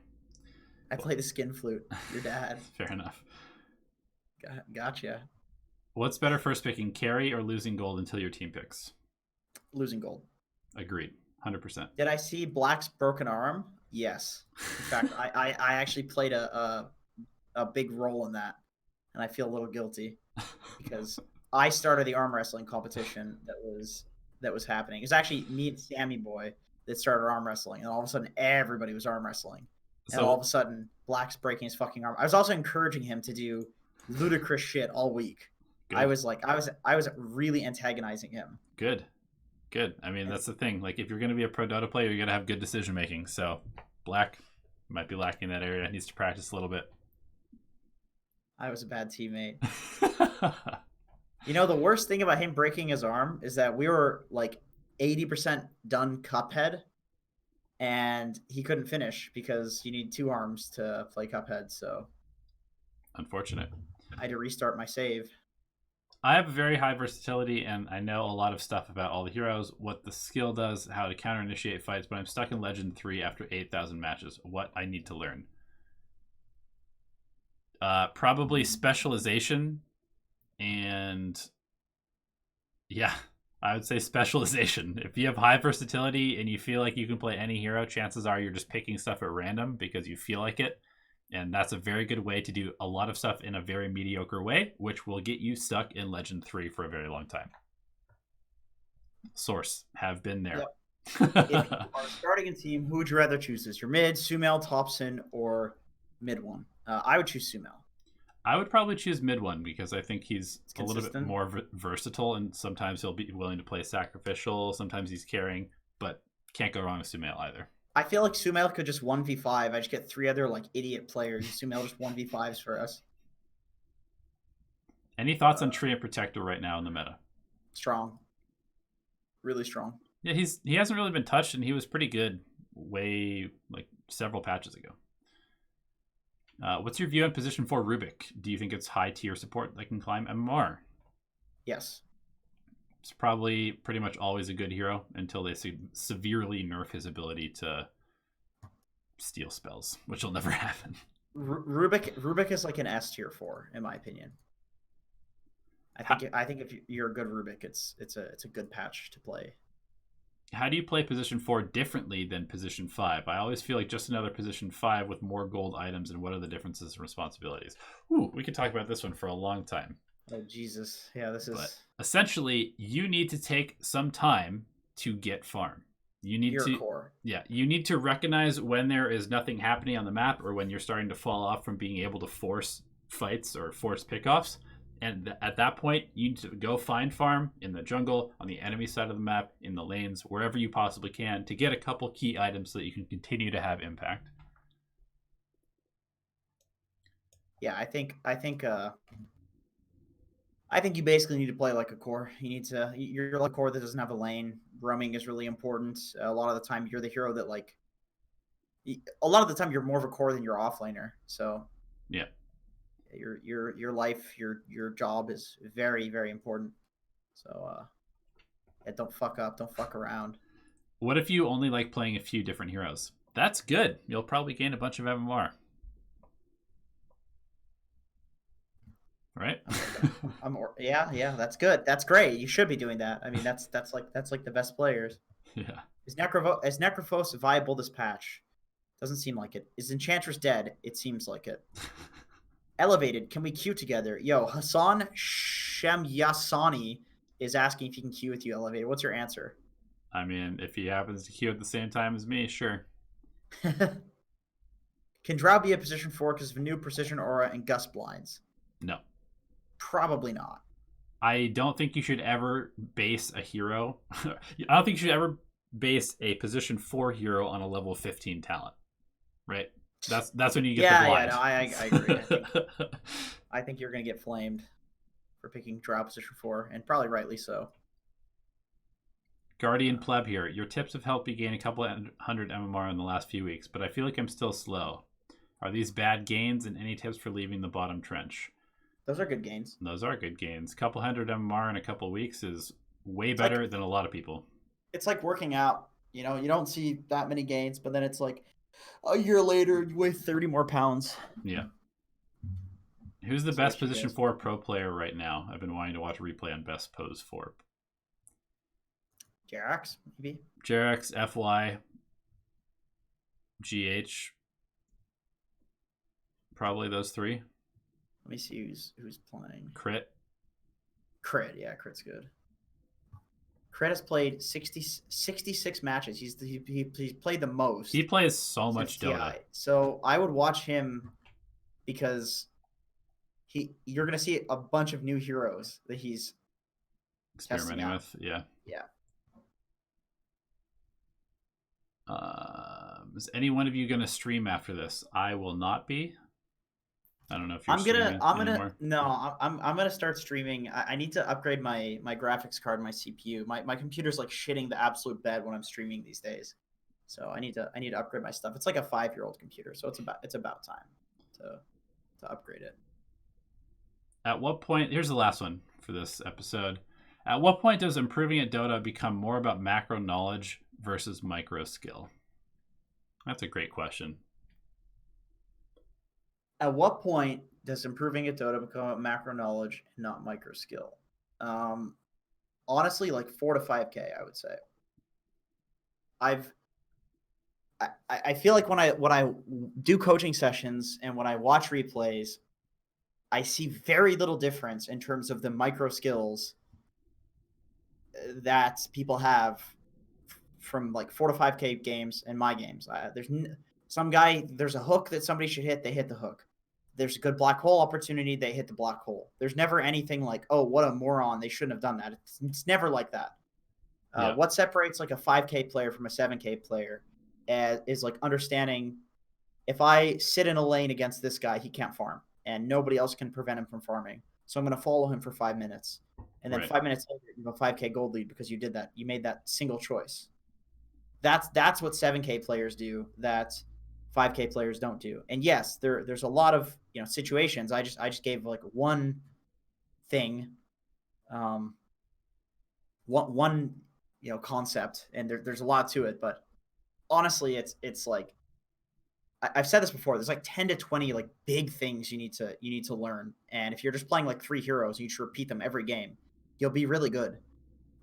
I play the skin flute. Your dad. Fair enough. Gotcha. What's better first picking, carry or losing gold until your team picks? Losing gold. Agreed. 100%. Did I see Black's broken arm? Yes. In fact, I actually played a big role in that, and I feel a little guilty because I started the arm wrestling competition that was happening. It was actually me and Sammy Boy that started arm wrestling, and all of a sudden everybody was arm wrestling. And all of a sudden, Black's breaking his fucking arm. I was also encouraging him to do ludicrous shit all week. Good. I was really antagonizing him. Good. I mean, that's the thing. Like, if you're going to be a pro Dota player, you're going to have good decision making. So, Black might be lacking in that area. Needs to practice a little bit. I was a bad teammate. You know, the worst thing about him breaking his arm is that we were like 80% done Cuphead, and he couldn't finish because you need 2 arms to play Cuphead. So, unfortunate. I had to restart my save. I have a very high versatility, and I know a lot of stuff about all the heroes, what the skill does, how to counter-initiate fights, but I'm stuck in Legend 3 after 8,000 matches. What I need to learn? Probably specialization, and yeah, I would say specialization. If you have high versatility and you feel like you can play any hero, chances are you're just picking stuff at random because you feel like it. And that's a very good way to do a lot of stuff in a very mediocre way, which will get you stuck in Legend 3 for a very long time. Source, have been there. Yep. If you are starting a team, who would you rather choose? Is your mid, Sumail, Thompson, or mid one? I would choose Sumail. I would probably choose mid one because I think he's a little bit more versatile, and sometimes he'll be willing to play sacrificial. Sometimes he's carrying, but can't go wrong with Sumail either. I feel like Sumail could just 1v5. I just get 3 other like idiot players. Sumail just 1v5s for us. Any thoughts on Tree and Protector right now in the meta? Strong. Really strong. Yeah, he hasn't really been touched, and he was pretty good several patches ago. What's your view on position 4 Rubik? Do you think it's high tier support that can climb MMR? Yes. It's probably pretty much always a good hero until they severely nerf his ability to steal spells, which will never happen. Rubik is like an S tier 4, in my opinion. I think if you're a good Rubik, it's a good patch to play. How do you play position 4 differently than position 5? I always feel like just another position 5 with more gold items, and what are the differences and responsibilities? Ooh, we could talk about this one for a long time. Oh, Jesus. Yeah, this is... But essentially, you need to take some time to get farm. You need to... core. Yeah, you need to recognize when there is nothing happening on the map or when you're starting to fall off from being able to force fights or force pickoffs. And at that point, you need to go find farm in the jungle, on the enemy side of the map, in the lanes, wherever you possibly can to get a couple key items so that you can continue to have impact. Yeah, I think you basically need to play like a core. You're like a core that doesn't have a lane. Roaming is really important. A lot of the time, you're the hero that a lot of the time you're more of a core than your offlaner. So yeah. Your life, your job is very, very important. So don't fuck up, don't fuck around. What if you only like playing a few different heroes? That's good. You'll probably gain a bunch of MMR. Right? Yeah, that's good. That's great. You should be doing that. I mean, that's like the best players. Yeah. Is Necrophos viable this patch? Doesn't seem like it. Is Enchantress dead? It seems like it. Elevated, can we queue together? Yo, Hassan Shamyasani is asking if he can queue with you, Elevated. What's your answer? I mean, if he happens to queue at the same time as me, sure. Can Drow be a position 4 because of new precision aura and gust blinds? No. Probably not. I don't think you should ever base a hero. I don't think you should ever base a position 4 hero on a level 15 talent. Right? That's when you get the blind. No, I agree. I think you're going to get flamed for picking Drow position 4, and probably rightly so. Guardian Pleb here. Your tips have helped me gain a couple hundred MMR in the last few weeks, but I feel like I'm still slow. Are these bad gains, and any tips for leaving the bottom trench? Those are good gains. Those are good gains. A couple hundred MMR in a couple weeks is way better than a lot of people. It's like working out. You know, you don't see that many gains, but then it's like a year later, you weigh 30 more pounds. Yeah. Who's the best position 4 pro player right now? I've been wanting to watch a replay on best pose 4. Jerax, maybe. Jerax, FY, GH. Probably those 3. Let me see who's playing. Crit, yeah, Crit's good. Crit has played 66 matches. He's played the most. He plays so much Dota. So I would watch him because you're gonna see a bunch of new heroes that he's experimenting with. Yeah. Yeah. Is any one of you gonna stream after this? I will not be. I don't know if you're I'm gonna start streaming. I need to upgrade my graphics card and my CPU. My computer's like shitting the absolute bed when I'm streaming these days. So I need to upgrade my stuff. It's like a 5-year-old computer, so it's about time to upgrade it. At what point, here's the last one for this episode. At what point does improving at Dota become more about macro knowledge versus micro skill? That's a great question. At what point does improving at Dota become macro knowledge and not micro skill? Honestly, like 4 to 5K, I would say. I feel like when I do coaching sessions and when I watch replays, I see very little difference in terms of the micro skills that people have from like 4 to 5K games and my games. There's a hook that somebody should hit, they hit the hook. There's a good black hole opportunity, they hit the black hole. There's never anything like, oh, what a moron, they shouldn't have done that. It's never like that. What separates like a 5K player from a 7K player is like understanding if I sit in a lane against this guy, he can't farm, and nobody else can prevent him from farming. So I'm going to follow him for 5 minutes. And then 5 minutes later, you have a 5K gold lead because you did that. You made that single choice. That's what 7K players do that 5K players don't do. And yes, there's a lot of situations. I just gave like one thing, one concept, and there's a lot to it. But honestly, it's like I've said this before. There's like 10 to 20 like big things you need to learn. And if you're just playing like 3 heroes, you should repeat them every game. You'll be really good.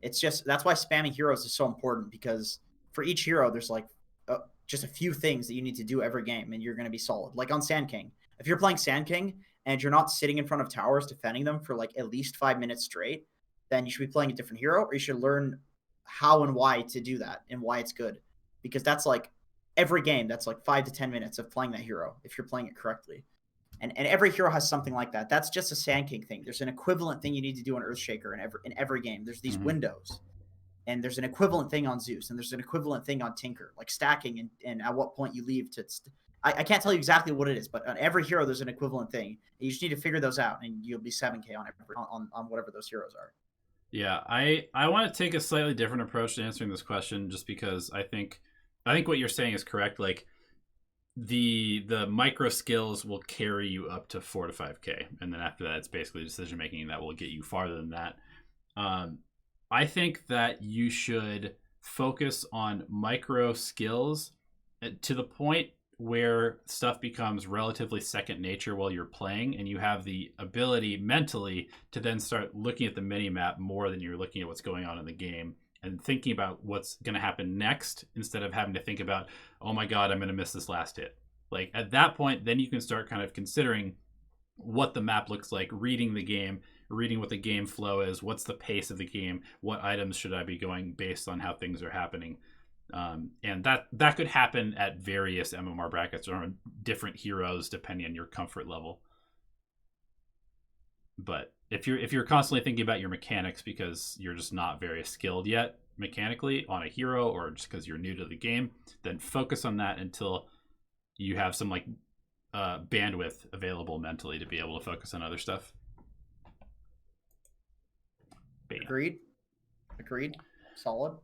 It's just that's why spamming heroes is so important, because for each hero, there's like just a few things that you need to do every game, and you're going to be solid. Like on Sand King, if you're playing Sand King and you're not sitting in front of towers defending them for like at least 5 minutes straight, then you should be playing a different hero, or you should learn how and why to do that and why it's good, because that's like every game. That's like 5 to 10 minutes of playing that hero if you're playing it correctly. And every hero has something like that. That's just a Sand King thing. There's an equivalent thing you need to do on Earthshaker in every game. There's these windows. And there's an equivalent thing on Zeus, and there's an equivalent thing on Tinker, like stacking and at what point you leave to. I can't tell you exactly what it is, but on every hero there's an equivalent thing. You just need to figure those out, and you'll be 7K on whatever those heroes are. Yeah, I want to take a slightly different approach to answering this question, just because I think what you're saying is correct. Like the micro skills will carry you up to 4 to 5K, and then after that, it's basically decision making that will get you farther than that. I think that you should focus on micro skills to the point where stuff becomes relatively second nature while you're playing, and you have the ability mentally to then start looking at the mini map more than you're looking at what's going on in the game and thinking about what's going to happen next, instead of having to think about, oh my god, I'm going to miss this last hit. Like at that point, then you can start kind of considering, what the map looks like, reading the game, reading what the game flow is, what's the pace of the game, what items should I be going based on how things are happening. And that could happen at various MMR brackets or on different heroes depending on your comfort level. But if you're constantly thinking about your mechanics because you're just not very skilled yet mechanically on a hero, or just because you're new to the game, then focus on that until you have some like bandwidth available mentally to be able to focus on other stuff. Bam. Agreed. Solid.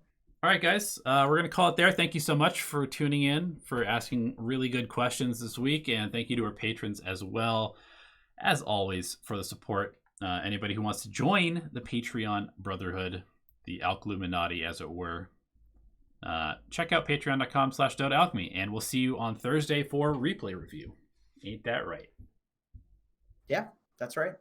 All right, guys, we're going to call it there. Thank you so much for tuning in, for asking really good questions this week, and thank you to our patrons as well, as always, for the support. Anybody who wants to join the Patreon Brotherhood, the Alchluminati, as it were, check out patreon.com/Dota Alchemy, and we'll see you on Thursday for replay review. Ain't that right? Yeah, that's right.